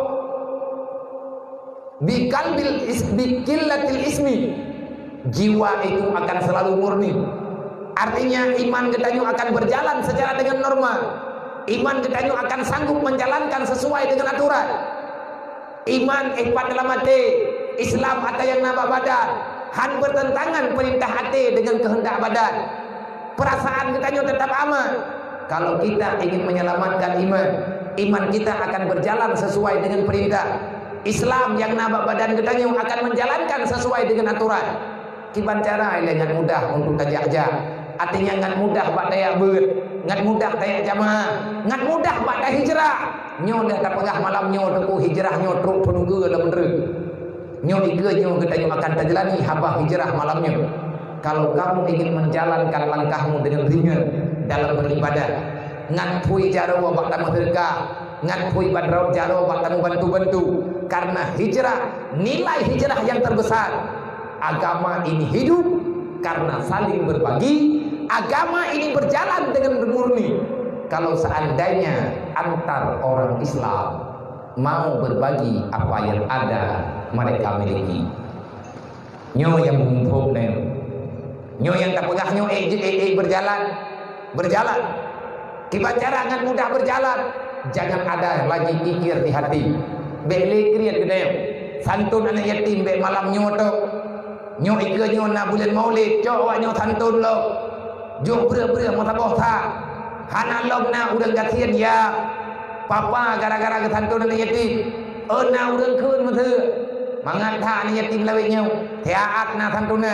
biqillatil ismi. Jiwa itu akan selalu murni. Artinya iman ketanyu akan berjalan secara dengan normal. Iman ketanyu akan sanggup menjalankan sesuai dengan aturan. Iman ihfad dalam hati, Islam ada yang nama badan. Han bertentangan perintah hati dengan kehendak badan. Perasaan ketanyu tetap aman. Kalau kita ingin menyelamatkan iman kita akan berjalan sesuai dengan perintah. Islam yang nama badan ketanyu akan menjalankan sesuai dengan aturan. Kiban cara dengan mudah untuk tajak-tajak. Artinya ngan mudah bak dayak ber, ngan mudah dayak jamaah, ngan mudah bak dah hijrah. Nyo dah tak pegah malam nyo teku hijrah nyo truk penunggu dalam nere. Nyo ika nyo ketanyu akan terjalani habah hijrah malamnya. Kalau kamu ingin menjalankan langkahmu dengan ringan dalam beribadah, ngan pui jaro bak tamu sedekah, ngan pui badraut jaro bak tamu bantu-bantu. Karena hijrah, nilai hijrah yang terbesar. Agama ini hidup karena saling berbagi. Agama ini berjalan dengan murni. Kalau seandainya antar orang Islam mau berbagi apa yang ada mereka miliki, nyo yang mengumpul nyo yang tak pegah nyo berjalan. Kibat cara dengan mudah berjalan. Jangan ada lagi kikir di hati. Beli kriat gede. Santun anak yatim be malam nyo tok. Nyo ika nyo na bulan maulid cok nyo santun lo. Jo bre-bre mau taboh ta. Hana log na urang gatian ya. Papa gara-gara kesantun anak yatim. Na urang keun mu theu. Mangan tha anak yatim lawe nyo. Teaat na santuna.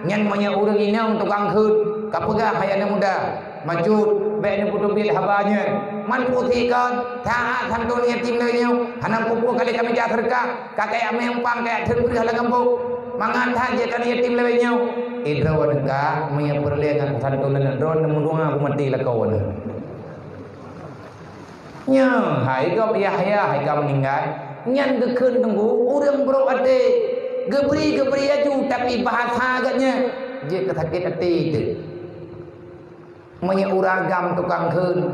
Nyen monya urang inang tukang keun. Kapega hayana muda. Majud be ni putu bil habanya. Man putihkan tha santun yatim lawe nyo. Hanang pupu kali kami ja serka. Kakek ame empang kayak theu bre halang ngambuk. Mangan tha je kan yatim lawe nyo. Idrawan ka maya perliangan santunan ron munduang aku mati la kawan. Nya hai gop Yahya hai kam meninggal. Nyan gekeun tunggu urang bro ade. Gebri aju tapi bahasa agaknya je kesakit hati tu. Maya uragam tukang keun.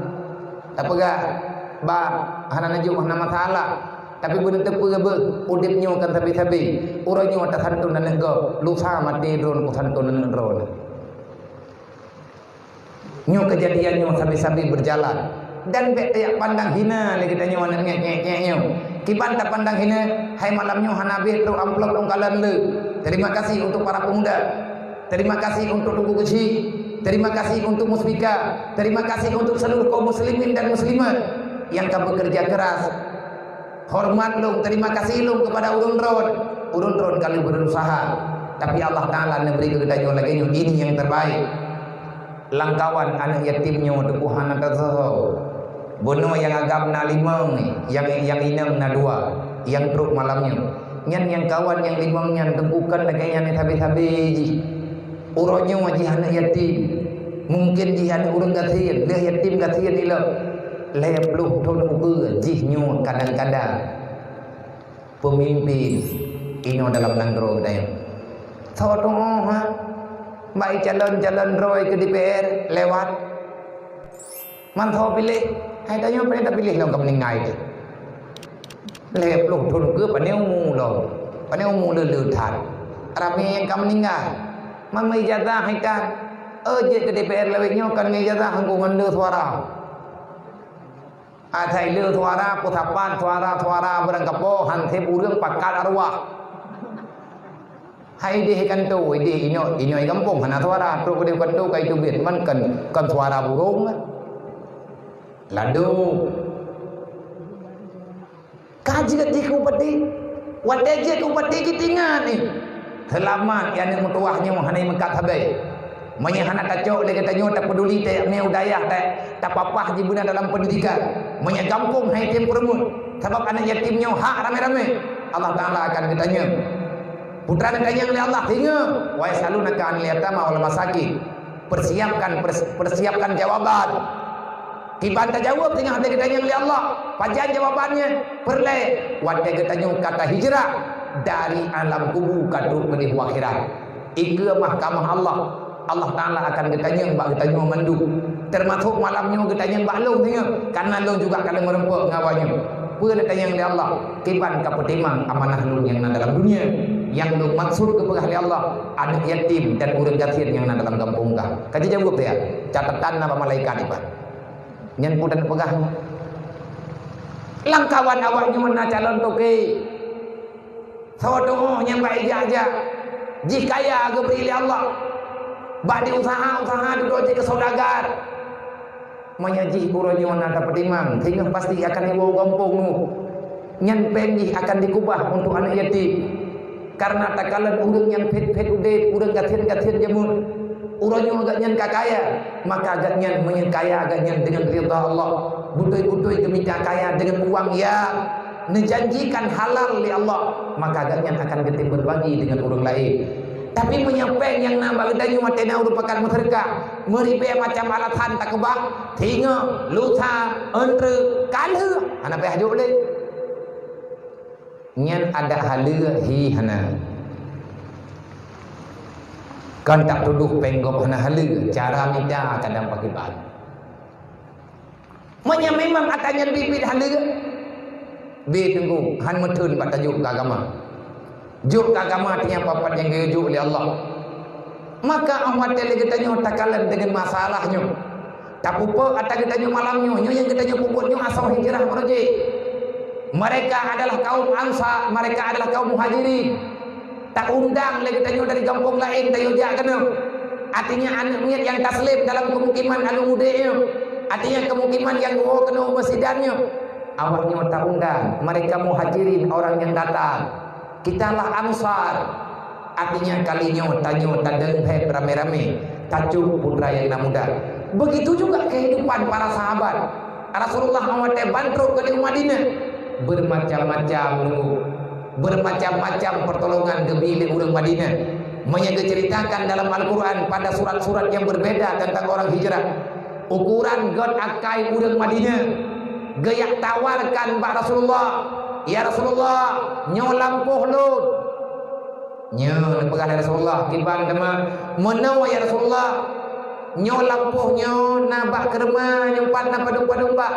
Tak pegah ba hana naju hana masalah. Tapi benar tepu gebe udip nyo kan sabi-sabi urang nyo tak santun dan nego lusa mati drone ku santun dan drone nyo kejadian nyo sabi-sabi berjalan dan be tak pandang hina lagi kita nyo ngek nyo kiban tak pandang hina hai malam nyo hanabi tru amplop dong kalan le. Terima kasih untuk para pemuda, terima kasih untuk tubuh kecil, terima kasih untuk Musbika, terima kasih untuk seluruh kaum muslimin dan muslimat yang kamu bekerja keras. Hormat lu, terima kasih lu kepada urun ron kali berusaha. Tapi Allah Ta'ala memberi kedatangan lagi ini yang terbaik. Langkawan anak yatimnya tepuhan atas bono yang agam na limang, yang inam na dua, yang truk malamnya. Nyan yang kawan yang limang nyan tepukan lagi yang habis-habis. Uronnya wajih anak yatim. Mungkin jih anak urang gatian, dia yatim gatian ilah. Lepluh thon uber jihnya kadang-kadang pemimpin ino dalam nangro kita tolong baik jalan roy ke DPR lewat mantau pilih hai tanya pengen pilih lo kamu ningai tu lepluh thon uber paneu mu le than rame yang kamu ningai mamai jatah hai kan je ke DPR lewatnya kan ngai jatah hanggungan le suara Atai le suara putapan suara berangkapo hantep urang pakat arwah. Hai deh kan tu ide ino kampung hana suara pro kode kan tu kai tu biet man kan suara burung. Ladu. Kaji ku pati. Wadaje ku pati kitingan ni. Selamat yang mutuahnya hanai mekat habai. Manya hana kacau le kata nyo tak peduli tak me udayah tak papah jibuna dalam pendidikan. Manya kampung hai tim peremut sebab anak yatimnya hak rame-rame. Allah Taala akan bertanya. Putra tanya oleh Allah hingga wa yasalunaka an liyatama wal masakin. Persiapkan jawaban. Kiban tak jawab tengah hati ditanya oleh Allah. Panjang jawabannya. Perle wadai ketanya kata hijrah dari alam kubur kaduk menuju akhirat. Ika mahkamah Allah. Allah Ta'ala akan getanya bak getanya mandu. Termasuk malamnya getanya bak long tengok. Karena long juga kalau merempuk ngawanya. Pun getanya oleh Allah. Kiban kapetimang amanah long yang ada dalam dunia. Yang long maksud kepada oleh Allah. Anak yatim dan urang gatir yang ada dalam kampung kah. Kaji jawab ya. Catatan nama malaikat iban. Nyen pudan pegah. Langkawan awaknya mana calon toke. Sawadong yang baik aja. Jika kaya ke beri Allah. Badi usaha duduk je ke saudagar. Menyaji burunya mana dapat imam. Sehingga pasti akan dibawa kampung nu. Nyan penji akan dikubah untuk anak yatim. Karena tak kalah urang yang pet ude, urang gatir jamun. Urangnya agak nyan kakaya, maka agak nyan menyekaya agak nyan dengan ridha Allah. Butoi keminta kaya dengan uang yang menjanjikan halal li Allah, maka agak nyan akan getih berbagi dengan orang lain. Tapi menyampaikan yang nambah gedanya matena merupakan masyarakat meribe macam alatan tak kebak tinga lusa entre kalhe ana pe hajuk le nyan ada haleu hi hana kan tak tuduh penggop hana haleu cara minta kadang pakai ban menya memang atanya bibit haleu be tunggu han metun pak tajuk agama. Juk agama artinya papat yang diujuk oleh Allah. Maka amat tele kitanya takalan dengan masalahnya. Tak pupa kata kitanya malamnya, yang kitanya puputnya asal hijrah merujuk. Mereka adalah kaum Ansar, mereka adalah kaum Muhajirin. Tak undang lagi kitanya dari kampung lain tayujak kena. Artinya anak niat yang taslim dalam kemukiman alu mudanya. Artinya kemukiman yang dua kena masjidannya. Awaknya tak undang, mereka Muhajirin orang yang datang. Kitalah Ansar. Artinya kalinya tanyo tadeng he rame-rame tajuk putra yang muda. Begitu juga kehidupan para sahabat. Rasulullah mawate bantro ke Madinah. Bermacam-macam nunggu. Bermacam-macam pertolongan gebili urang Madinah. Menceritakan dalam Al-Quran pada surat-surat yang berbeda tentang orang hijrah. Ukuran god akai urang Madinah. Gayak tawarkan Pak Rasulullah. Ya Rasulullah, nyo lampuh lud. Nyo pegang Rasulullah, kiban tema menawa ya Rasulullah. Nyo lampuh nyo nabak kerma nyempat napa domba-domba.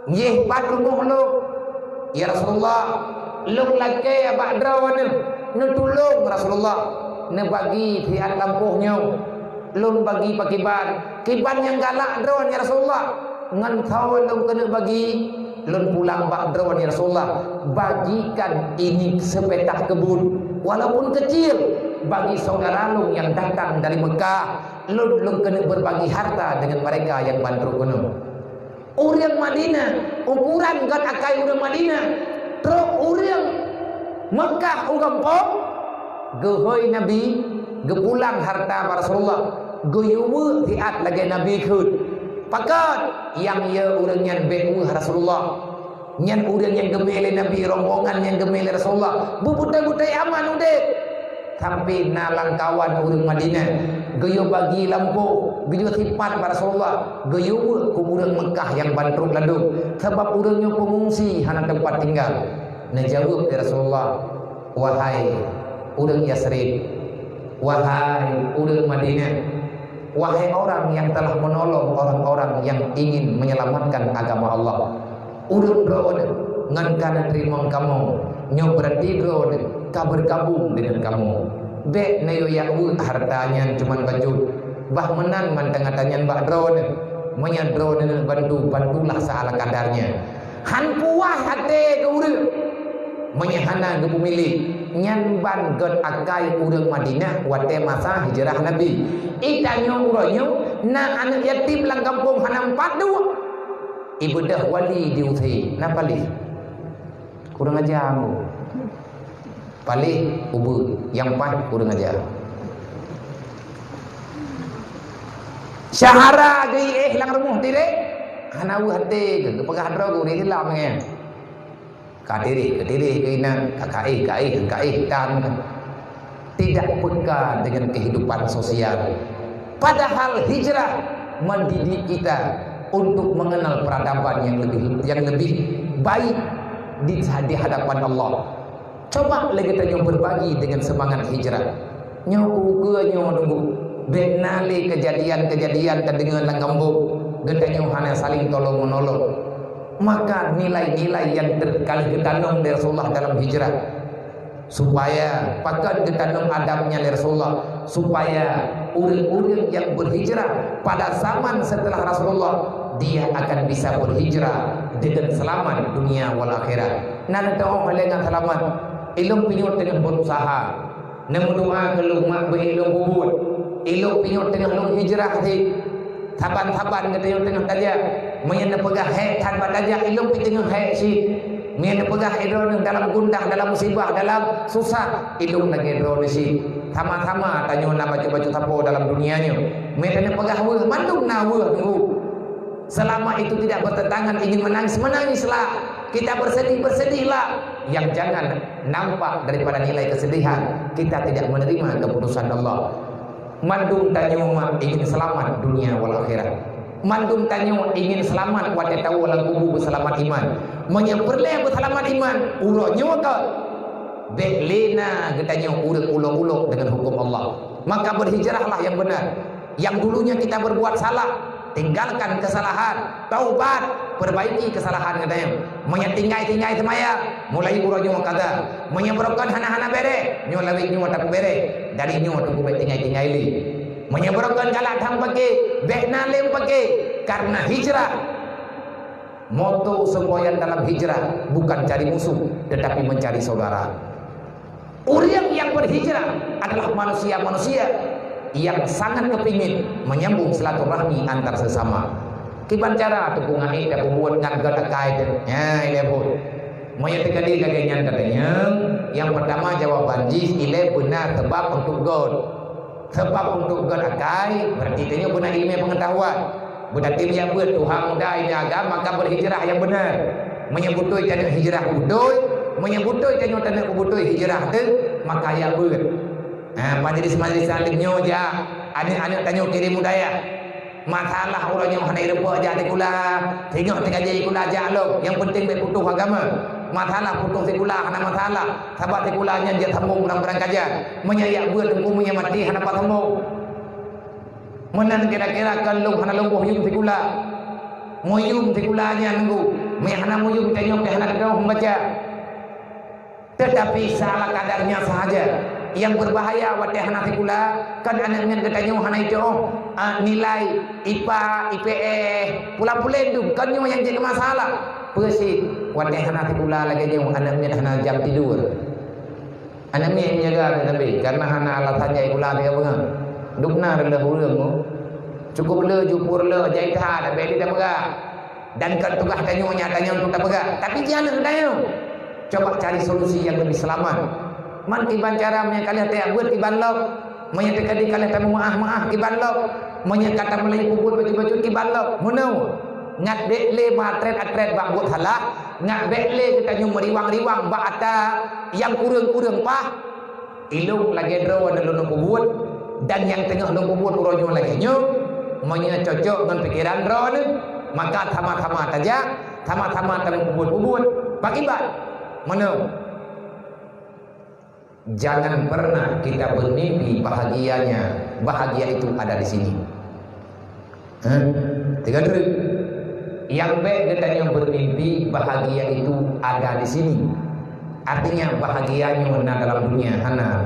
Nggih pat lumuh lud. Ya Rasulullah, lung lake abak drawan ne tulung Rasulullah. Ne bagi fiat lampuh nyo. Lung bagi pakiban. Kiban yang galak drawan ya Rasulullah. Ngan thaw lung kena bagi lun pulang bak drawan ya Rasulullah, bagikan ini sepetak kebun walaupun kecil bagi saudara lun yang datang dari Mekah. Lun kena berbagi harta dengan mereka yang bantu kuno. Urang Madinah ukuran kan akai urang Madinah truk urang Mekah ugampong gehoy Nabi gepulang harta Rasulullah geyuwe tiat lagi Nabi khut. Pakat yang ya urang yang beku Rasulullah, yang urang yang gemele Nabi, rombongan yang gemele Rasulullah, bubutai-butai aman udah. Sampai nalang kawan urang Madinah, geyo bagi lampu, geyo sifat Rasulullah, geyo ke urang Mekah yang bantruk laduk, sebab urangnya pengungsi hana tempat tinggal. Najawab dari Rasulullah, wahai urang Yasrib, wahai urang Madinah. Wahai orang yang telah menolong orang-orang yang ingin menyelamatkan agama Allah. Urut drone ngan kana terima kamu. Nyo berarti drone ka bergabung dengan kamu. Be nayo yahu hartanya cuman baju. Bah menan man tengah-tengah bak drone. Menya drone bantulah seala kadarnya. Han puah hate ke urut. Menyahana ke pemilik. Nyan ban god akai urang Madinah wate masa hijrah Nabi. Itanyo uranyo na anak yatim lang kampung hanam padu. Ibadah wali diuthi. Na palih. Kurang ajar mu. Palih ubu yang pat kurang ajar. Syahara gei lang rumuh dire. Hanawu hate ke pegah dro guri hilam nge. Kadiri kena kai dan tidak peka dengan kehidupan sosial. Padahal hijrah mendidik kita untuk mengenal peradaban yang lebih baik di hadapan Allah. Coba lagi tanya berbagi dengan semangat hijrah. Nyoku ke nyoku benali kejadian-kejadian terdengar lang gambung getanyo hana saling tolong menolong. Maka nilai-nilai yang terkali ditanam dari Rasulullah dalam hijrah, supaya pakat ditanam adabnya dari Rasulullah, supaya orang-orang yang berhijrah pada zaman setelah Rasulullah dia akan bisa berhijrah dengan selamat dunia wal akhirat. Nan tahu dengan selamat ilmu pinyut dengan berusaha namun doa kalau mak berilmu bubut ilmu pinyut dengan lu hijrah di taban-taban kata yang tengah saja menyana pegah hek tanpa saja ilmu tengah hek si menyana pegah hidro dalam gundah dalam musibah dalam susah ilmu lagi hidro si sama-sama tanya nama baca-baca tapo dalam dunianya menyana pegah weh mandung na weh tunggu. Selama itu tidak bertentangan ingin menangis, menangislah. Kita bersedih-bersedihlah. Yang jangan nampak daripada nilai kesedihan kita tidak menerima keputusan Allah. Mandum tanyo ingin selamat dunia wal akhirat. Mandum tanyo ingin selamat wa tahu wal kubu berselamat iman. Menyeberle berselamat iman, uronya ke beklena getanyo uluk-uluk dengan hukum Allah. Maka berhijrahlah yang benar. Yang dulunya kita berbuat salah, tinggalkan kesalahan, taubat, perbaiki kesalahan katanya. Menyetinggai-tinggai semaya, mulai uronya kata, menyebrokkan hana-hana bere, nyo lawik nyo tak bere, dari nyo tu tinggai-tinggai li. Menyebrokkan galak tham pakai, behna lem pakai, karena hijrah. Moto semboyan dalam hijrah bukan cari musuh, tetapi mencari saudara. Orang yang berhijrah adalah manusia-manusia yang sangat kepingin menyambung silaturahmi antar sesama. Kiban cara tu bunga ini dah buat ngan gata kait. Ya, ile pun. Moya tekadi kagaknya katanya. Yang pertama jawaban jis ile benar sebab untuk God. Sebab untuk God akai berarti tanya benar ilmu pengetahuan. Berarti dia buat Tuhan muda ini agama maka berhijrah yang benar. Menyebutui tanya hijrah budoi, menyebutui tanya budoi hijrah tu maka ya buat. Majlis-majlis alimnya aja anak-anak tanya kirim budaya masalah orangnya hana repa aja kula tengok jadi kula aja lo yang penting berputuh agama masalah putuh sekula hana masalah sahabat sekulanya dia sambung berang-berang kaja menyayak buat umumnya mati hana patamo menan kira-kira kalau hana lumpuh yung sekula moyum sekulanya nunggu me hana moyum tengok hana kau membaca tetapi salah kadarnya sahaja. Yang berbahaya wadai hana sekula kan anaknya katanya hana itu nilai IPA, IPE pulang-pulang tu kan yang jadi masalah persik wadai hana sekula lagi dia anaknya hana jam tidur anaknya yang jaga tapi karena hana alasannya ikula dia apa dukna adalah urang cukup le jupur le jaitha dah beli dah pegah dan kan tugas tanya untuk tak pegah tapi jangan tanya coba cari solusi yang lebih selamat. Man kiban cara menyakali hati buat kiban lok menyatakan kali tamu maaf kiban lok menyatakan mulai kubur baju-baju kiban lok munau ngat bekle matret-atret bak buat halah ngat bekle kita nyu meriwang-riwang bak ata yang kurang-kurang pah ilung lagi draw ada lu kubur dan yang tengah lu kubur uronyo lagi nyu menyatakan cocok dengan pikiran draw ni maka sama-sama saja sama-sama tang kubur-kubur pakibat munau. Jangan pernah kita bermimpi bahagianya. Bahagia itu ada di sini. Tiga dulu. Yang baik kita yang bermimpi bahagia itu ada di sini. Artinya bahagianya mana dalam dunia hana.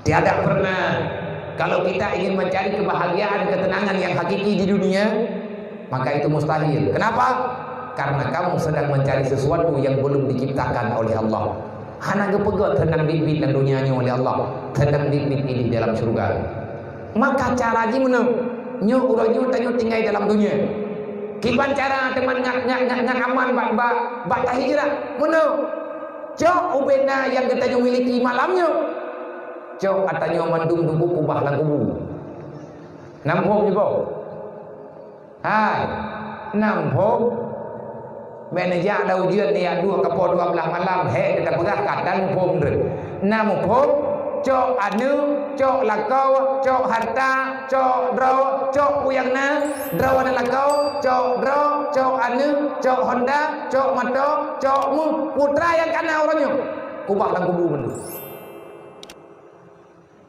Tiada pernah kalau kita ingin mencari kebahagiaan, ketenangan yang hakiki di dunia, maka itu mustahil. Kenapa? Karena kamu sedang mencari sesuatu yang belum diciptakan oleh Allah. Hana gepegot tentang bibit dan dunianya oleh Allah, tentang bibit ini dalam surga. Maka cara gimana? Nyo uranyo tanyo tinggal dalam dunia. Kiban cara teman ngak aman bak hijrah. Mana? Cok ubena yang kita miliki malamnya. Cok atanya mandum dubu kubah lang kubu. Nampung ni po. Hai. Nampung. Meneja ada ujian ni dua kapal 12 malam he kita pegah katan pom dre. Namu pom cok anu, cok lakau, cok harta, cok draw, cok uyangna, draw ana lakau, cok draw, cok anu, cok Honda, cok mato, cok mu putra yang kana orangnya. Kubah lang kubu men.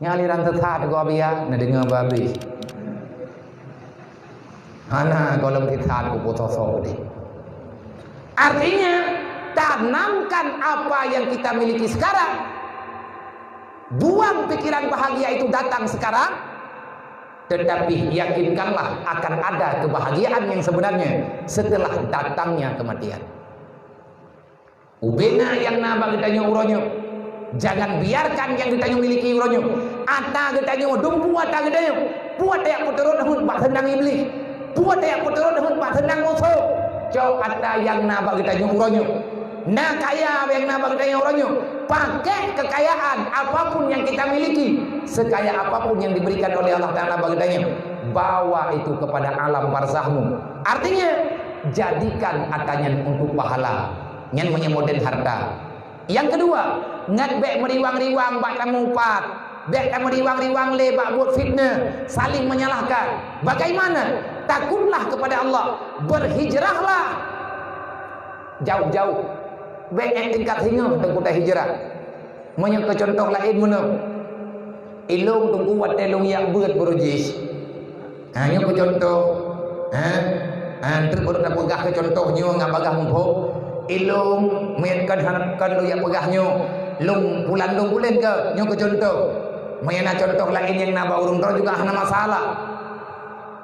Nyaliran tetap gua biar na dengar babi. Hana golong tetap ku potosok deh. Artinya tanamkan apa yang kita miliki sekarang. Buang pikiran bahagia itu datang sekarang, tetapi yakinkanlah akan ada kebahagiaan yang sebenarnya setelah datangnya kematian. Ubena yang nabang ditanya uronyo, jangan biarkan yang ditanya miliki uronyo. Ata ditanya dum buat ata ditanya, buat yang puterun hun bak tendang iblis, buat yang puterun hun bak tendang musuh. Jauh ata yang nabang ditanya uronyo. Nah kaya yang nabang ditanya uronyo, pakai kekayaan apapun yang kita miliki, sekaya apapun yang diberikan oleh Allah Ta'ala bagi tanya, bawa itu kepada alam barzahmu. Artinya jadikan atanya untuk pahala yang menyemoden harta. Yang kedua, ngat bek meriwang-riwang bak tamu pat, bek tamu riwang-riwang le bak buat fitnah, saling menyalahkan. Bagaimana? Takutlah kepada Allah, berhijrahlah jauh-jauh. Bek yang tingkat hingga tengkuta hijrah. Menyang ke contoh lain mana? Ilung tunggu wat telung yang buat berujis. Hanya ke contoh. Terus nak pegah ke contohnya ngapagah mumpo. Ilung mainkan hankan lu yang pegahnya. Lung bulan ke. Nyo ke contoh. Mayana contoh lain yang naba urung roh juga hana masalah.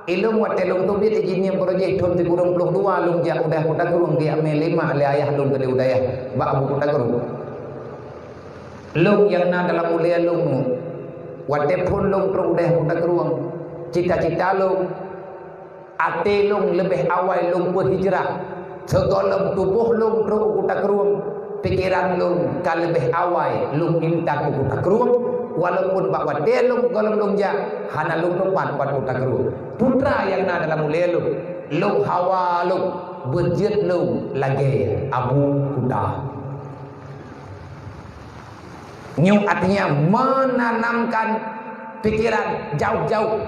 Ilung wat telung tu bi izinnya projek thon 32 lung jak udah kota kurung dia me 5 le ayah lung ke udaya. Ba abu kota kurung. Lung yang na dalam mulia lung wate pun lung pro udah kota kurung. Cita-cita lung ate lung lebih awal lung berhijrah. Segala tubuh lung pro kota kurung. Pikiran lung kan lebih awal lung minta ke kota kurung. Walaupun bawa delung golong lung ja hana lung tempat pada kota kurung. Putra yang na dalam mulia lung hawa lung berjet lung lagi abu kuda. Nyung artinya menanamkan pikiran jauh-jauh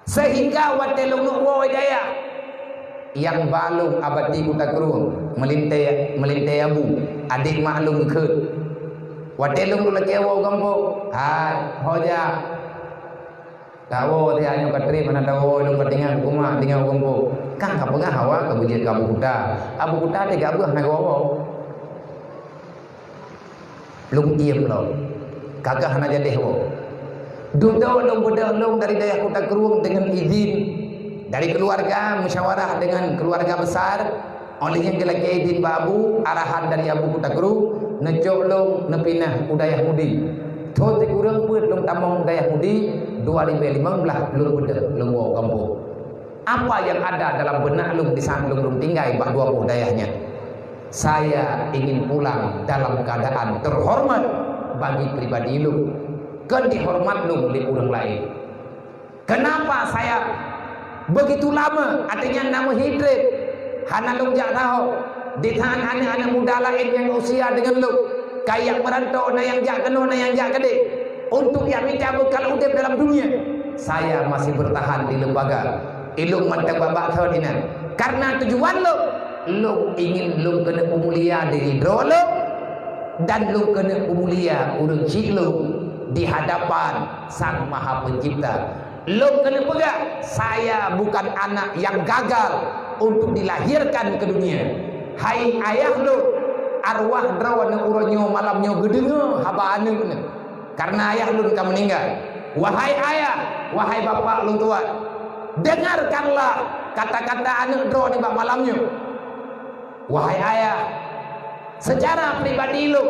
sehingga watelung nuwo daya yang balung abadi kota kurung melintai abu adik maklum ke watelung lu kewo gambo hai hoja tawo dia hanya katri mana tawo lu ketingan kuma tinggal gambo kan kapagah hawa ka bujit ka abu kuda de gabuh na gowo lung iem lo kagah hana jadi wo dudo lung budak lung dari daya kota kurung dengan izin dari keluarga musyawarah dengan keluarga besar olehnya gelak izin babu arahan dari abu kota kurung nejok long nepinah udayah mudi thon te kurang put long tamong dayah mudi 2015 long budak long wo kampo. Apa yang ada dalam benak long di saat long tinggal bah 20 dayahnya? Saya ingin pulang dalam keadaan terhormat bagi pribadi long, kan dihormat long di orang lain. Kenapa saya begitu lama? Artinya nama hidret hana long jak tahu di tangan anak-anak muda lain yang usia dengan lu kayak merantau na yang jak kena na yang jak gede untuk yang minta bekal udip dalam dunia. Saya masih bertahan di lembaga ilmu mantap babak thodinan karena tujuan lu ingin lu kena pemulia diri lo dan lu kena pemulia urang cik lu di hadapan Sang Maha Pencipta. Lu kena pegang saya bukan anak yang gagal untuk dilahirkan ke dunia. Hai ayah lu arwah drawana uronyo malamnya gedenga haba anu karena ayah lu ka meninggal. Wahai ayah, wahai bapak lu tua, dengarkanlah kata-kata anu dro ni bak malamnya. Wahai ayah, secara pribadi lu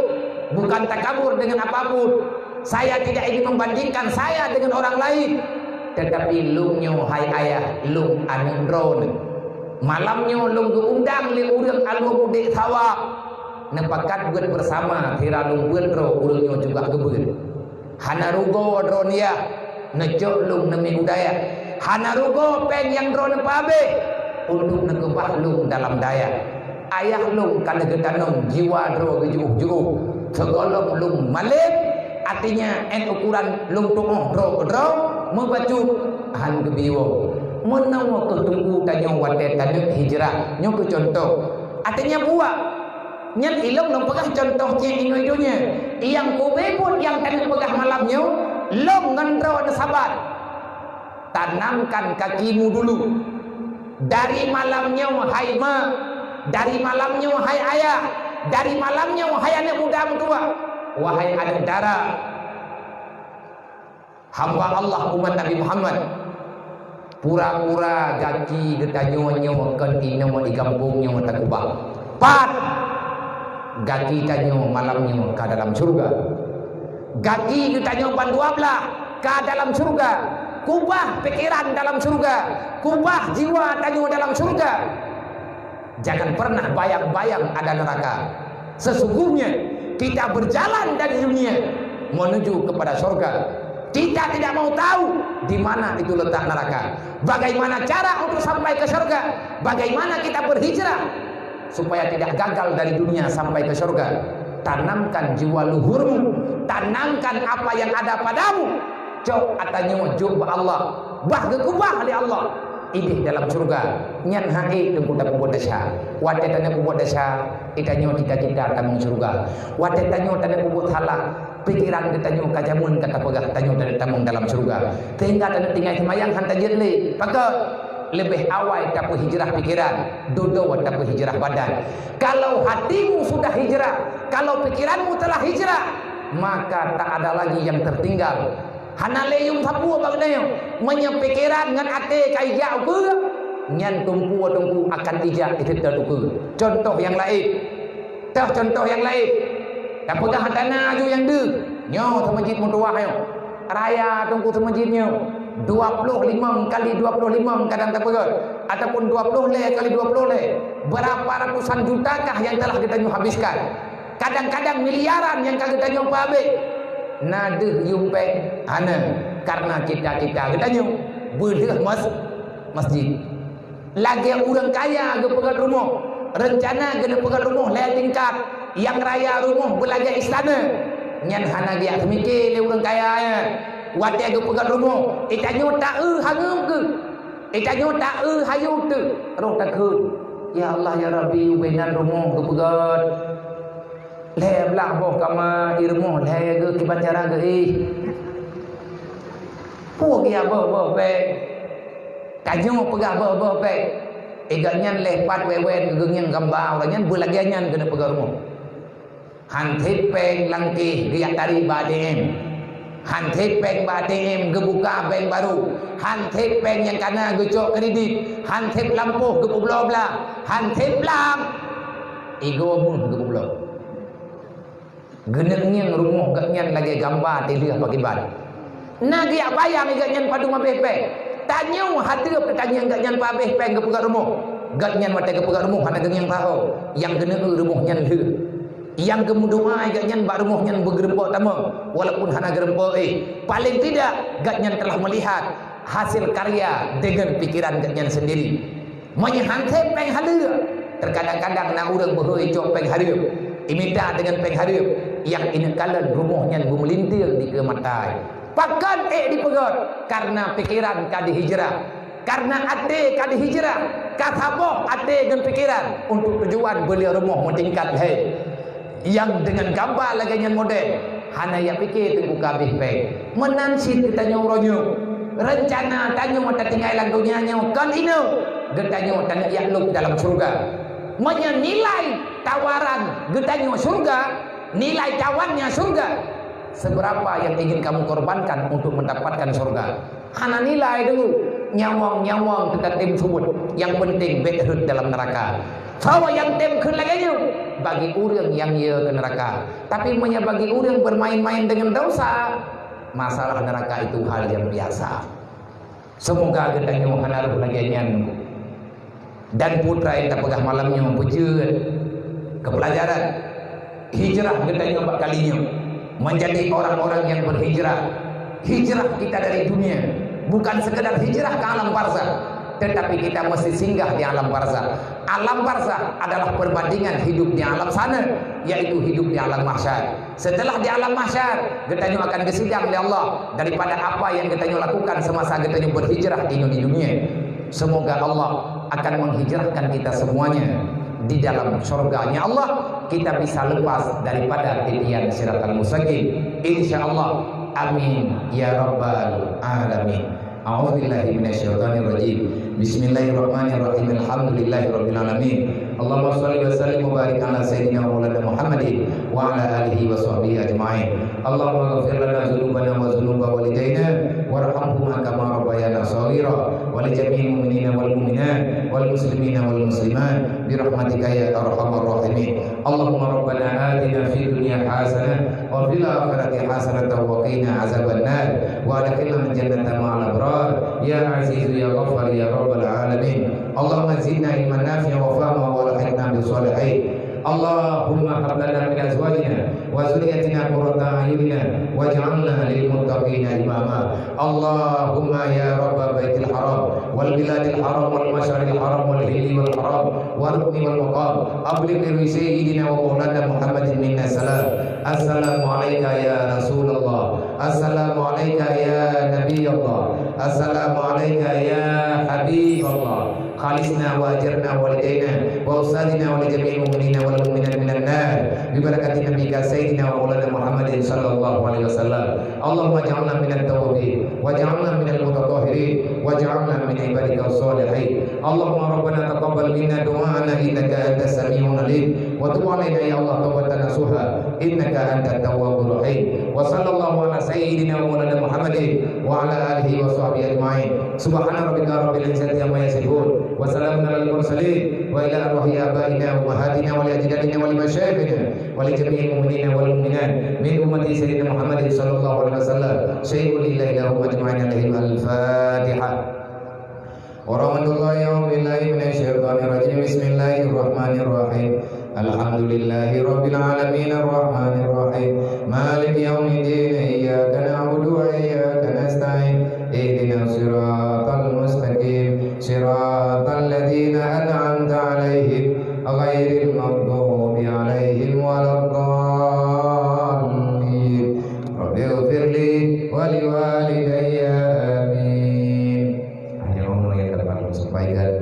bukan takabur dengan apapun. Saya tidak ingin membandingkan saya dengan orang lain, tetapi lu nyo hai ayah lu anu dro malamnya lung undang le urang alu mudik tawa nepakat buat bersama tira lung buat ro urangnya juga gebun hana rugo dronia nejok lung nemi udaya hana rugo peng yang dro nepabe untuk nekebah lung dalam daya ayah lung kana getanong jiwa dro gejuh-juh segolong lung malik artinya ukuran lung tuong dro membacu han gebiwo menawa ketunggu tanya wadah tanya hijrah nyo ke contoh artinya buat nyen ilong nang pegah contoh cie inoi dunia yang kubebut yang kena pegah malamnya long ngendro sabat tanamkan kakimu dulu dari malamnya wahai ma, dari malamnya wahai ayah, dari malamnya wahai anak muda tua, wahai anak dara hamba Allah umat Nabi Muhammad pura-pura gaki getanyo-nyo kentinyo di kampungnya tak kubah pat gaki tanyo malamnya ke dalam surga gaki getanyo banduablah ke dalam surga kubah pikiran dalam surga kubah jiwa tanyo dalam surga. Jangan pernah bayang-bayang ada neraka. Sesungguhnya kita berjalan dari dunia menuju kepada surga. Kita tidak mau tahu di mana itu letak neraka. Bagaimana cara untuk sampai ke surga? Bagaimana kita berhijrah supaya tidak gagal dari dunia sampai ke surga? Tanamkan jiwa luhurmu, tanamkan apa yang ada padamu. Jauh atanya jumpa Allah, bah gekubah oleh Allah. Ini dalam surga nyan hai dengan kuda kuda desa wate tanya kuda desa itanyo cita-cita tamung surga wate tanyo tanya kuda halak pikiran ketanyo kajamun kata pegah tanyo tanya tamung dalam surga sehingga tanya tinggal semayang hantar jetli maka lebih awal tapu hijrah pikiran dodo tapu hijrah badan. Kalau hatimu sudah hijrah, kalau pikiranmu telah hijrah, maka tak ada lagi yang tertinggal. Hanaleyum sapu bagnayo menyepikiran ngan ate kai jauh ke nyan tumpu akan ijak itu terduku. Contoh yang lain, contoh yang lain. Tak pegang tanah aju yang dek nyo semajid mutuah yo raya tunggu semajidnya 25 kali 25 kadang tak pegang ataupun 20 le kali 20 le berapa ratusan jutakah yang telah kita habiskan, kadang-kadang miliaran yang kita nyoba habis. Nade yumpeng ana karena kita nyu beuleuh masjid lagi orang kaya ke pegat rumah rencana kena pegat rumah lain tingkat yang raya rumah belaga istana nyan hana dia mikir le orang kaya ya wate ke pegat rumah itanyo tak hangum ke itanyo tak hayu tu roh takut ya Allah ya Rabbi benan rumah ke pegat leh belah boh kama irmo leh ke kiban cara ke puak ya boh pe kanyo pegah boh pe eganyan leh pat wewen genyang gambau lanyan bulagianyan kena pegah rumah hantit peng langkih riak tari badem hantit peng badem gebuka peng baru hantit peng yang kana gecok kredit hantit lampuh gebublo bla hantit lam ego mun gebublo genengnya rumah gatnyan lagi gambar tilir pakai ban nagi bayang gatnyan padu mabeh-beh tanyo hati pertanyaan gatnyan pabeh peng ke pegat rumah gatnyan mate ke pegat rumah hana gengyang tahu yang geneng rumahnya le yang kemuduai gatnyan bak rumahnya bergerempok tama walaupun hana gerempok paling tidak gatnyan telah melihat hasil karya dengan pikiran gatnyan sendiri menyehantai peng hadir terkadang-kadang nak urang berhoi cok peng hadir imita dengan peng hadir yang ini kala rumahnya melintir di ke mata pakan di pegot karena pikiran kadi hijrah karena ate kadi hijrah kasaboh ate dengan pikiran untuk tujuan beli rumah meningkat yang dengan gambar lagi yang model hana ya pikir tunggu kabeh peng menansit kita nyuronyo rencana tanyo mata tinggalan dunianya kan ini getanyo tanyo yakluk dalam surga menilai tawaran getanyo surga nilai tawarnya surga seberapa yang ingin kamu korbankan untuk mendapatkan surga hana nilai dulu nyawang kita tim subut yang penting bedhut dalam neraka bahwa yang tim ke lagi bagi orang yang ia ke neraka tapi bagi orang bermain-main dengan dosa masalah neraka itu hal yang biasa. Semoga getanyo hanaruh lagi nyan dan putra yang terpegah malamnya mempunyai kepelajaran hijrah getanyo empat kalinya menjadi orang-orang yang berhijrah. Hijrah kita dari dunia bukan sekedar hijrah ke alam barzakh, tetapi kita mesti singgah di alam barzakh. Alam barzakh adalah perbandingan hidup di alam sana, yaitu hidup di alam mahsyar. Setelah di alam mahsyar, getanyo akan disidang oleh Allah daripada apa yang getanyo lakukan semasa getanyo berhijrah di dunia. Semoga Allah akan menghijrahkan kita semuanya di dalam surganya Allah, kita bisa lepas daripada titian siratal mustaqim insyaallah. Amin ya rabbal alamin. A'udzubillahi minasyaitonir rajim. Bismillahirrahmanirrahim. Alhamdulillahirabbil alamin. Allahumma shalli wa sallim wa barik ala sayyidina Maulana Muhammadin wa ala alihi wa sahbihi ajma'in. Allahumma ighfir lana dzunubana wa dzunuba walidayna warhamhuma kama rabbayana shaghira wa li jami'il mu'minina wal mu'minat wal muslimina wal muslimat bi rahmatika ya arhamar rahimin. Allahumma rabbana atina fid dunya hasanah wa fil akhirati hasanatan wa qina azabannar wa adkhilna jannata ma'al abrar ya aziz ya ghaffar ya rabbal alamin. Allahumma zidna ilman nafi'an wa fahman wa alhiqna bis salihin. Allahumma hab lana min azwajina wa zurriyyatina qurrata a'yunina waj'alna lil muttaqina imama. Allahumma ya rabb baitil haram wal biladil haram wal masyaril haram wal hilli wal haram wal rukni wal maqam abligh li sayyidina wa maulana Muhammadin minna salam. Assalamu alayka ya Rasulullah, assalamu alayka ya Nabiyullah, assalamu alayka ya Habibullah. Khalisna wa ajirna walidayna wa ustadina wa li jami'il mu'minina wal mu'minat minan nar bi barakati nabiyyika sayyidina wa maulana Muhammadin sallallahu alaihi wasallam. Allahumma ij'alna minat tawwabin waj'alna minal mutatahhirin waj'alna min ibadikal sholihin. Allahumma rabbana taqabbal minna du'ana innaka antas sami'un alim wa tub 'alaina ya Allah tawbatan nasuha innaka antat tawwabur rahim. Wa sallallahu ala sayyidina wa maulana Muhammadin wa ala alihi wa sahbihi ajma'in. Subhana rabbika rabbil izzati amma yasifun wa salamun alal mursalin wa ila arwahi abaina wa ummahatina wa li ajdadina wa li masyayikhina wa li jami'il mu'minina wal mu'minat min ummati sayyidina Muhammadin sallallahu alaihi wasallam. Syai'un lillahi lahum ajma'in alaihim. Al-Fatihah. Wa rahmatullahi wa billahi minasyaitonir rajim. Bismillahirrahmanirrahim. Alhamdulillahi rabbil alamin arrahmanir rahim maliki yaumiddin iyyaka na'budu wa iyyaka nasta'in ihdinas siratal mustaqim siratal ladzina an'amta 'alaihim ghairil maghdubi 'alaihim waladdallin. Rabbighfirli wa liwalidayya amin. Hanya Allah yang dapat menyampaikan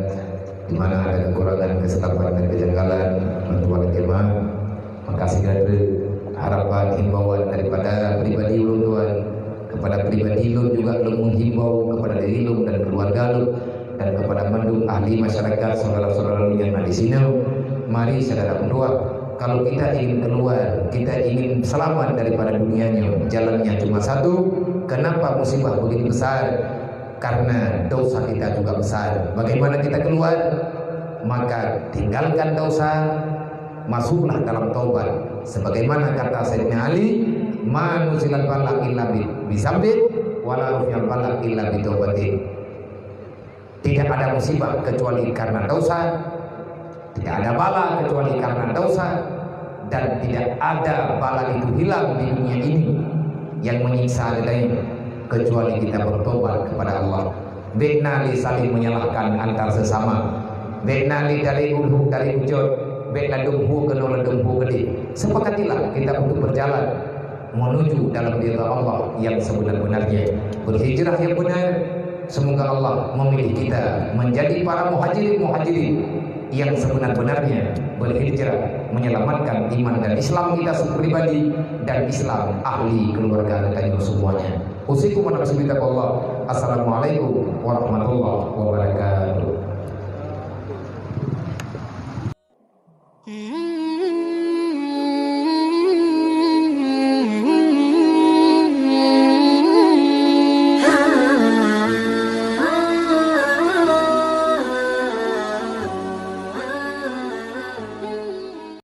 di mana ada kekurangan, kesalahan dan kejanggalan mentuan jemaah. Makasih dari harapan himbauan daripada pribadi ulun tuan kepada pribadi ulun juga ulun menghimbau kepada diri ulun dan keluarga ulun dan kepada mendung ahli masyarakat saudara-saudara ulun yang ada di sini. Mari saudara berdua, kalau kita ingin keluar, kita ingin selamat daripada dunianya, jalannya cuma satu. Kenapa musibah begitu besar? Karena dosa kita juga besar. Bagaimana kita keluar? Maka tinggalkan dosa, masuklah dalam taubat. Sebagaimana kata Sayyidina Ali, "Ma nuzilat balak illa bisambit, wala rufiyal balak illa bitaubatin." Tidak ada musibah kecuali karena dosa, tidak ada bala kecuali karena dosa, dan tidak ada bala itu hilang di dunia ini yang menyiksa lain kecuali kita bertobat kepada Allah. Beknali saling menyalahkan antar sesama. Beknali dari ulu dari ujud, bekna dumpu kena dumpu gede. Sepakatilah kita untuk berjalan menuju dalam ridha Allah yang sebenar-benarnya. Berhijrah yang benar. Semoga Allah memilih kita menjadi para muhajirin yang sebenar-benarnya berhijrah menyelamatkan iman dan Islam kita pribadi dan Islam ahli keluarga kita semuanya. Usikum wa nafsi bittaqwallah. Assalamualaikum warahmatullahi wabarakatuh.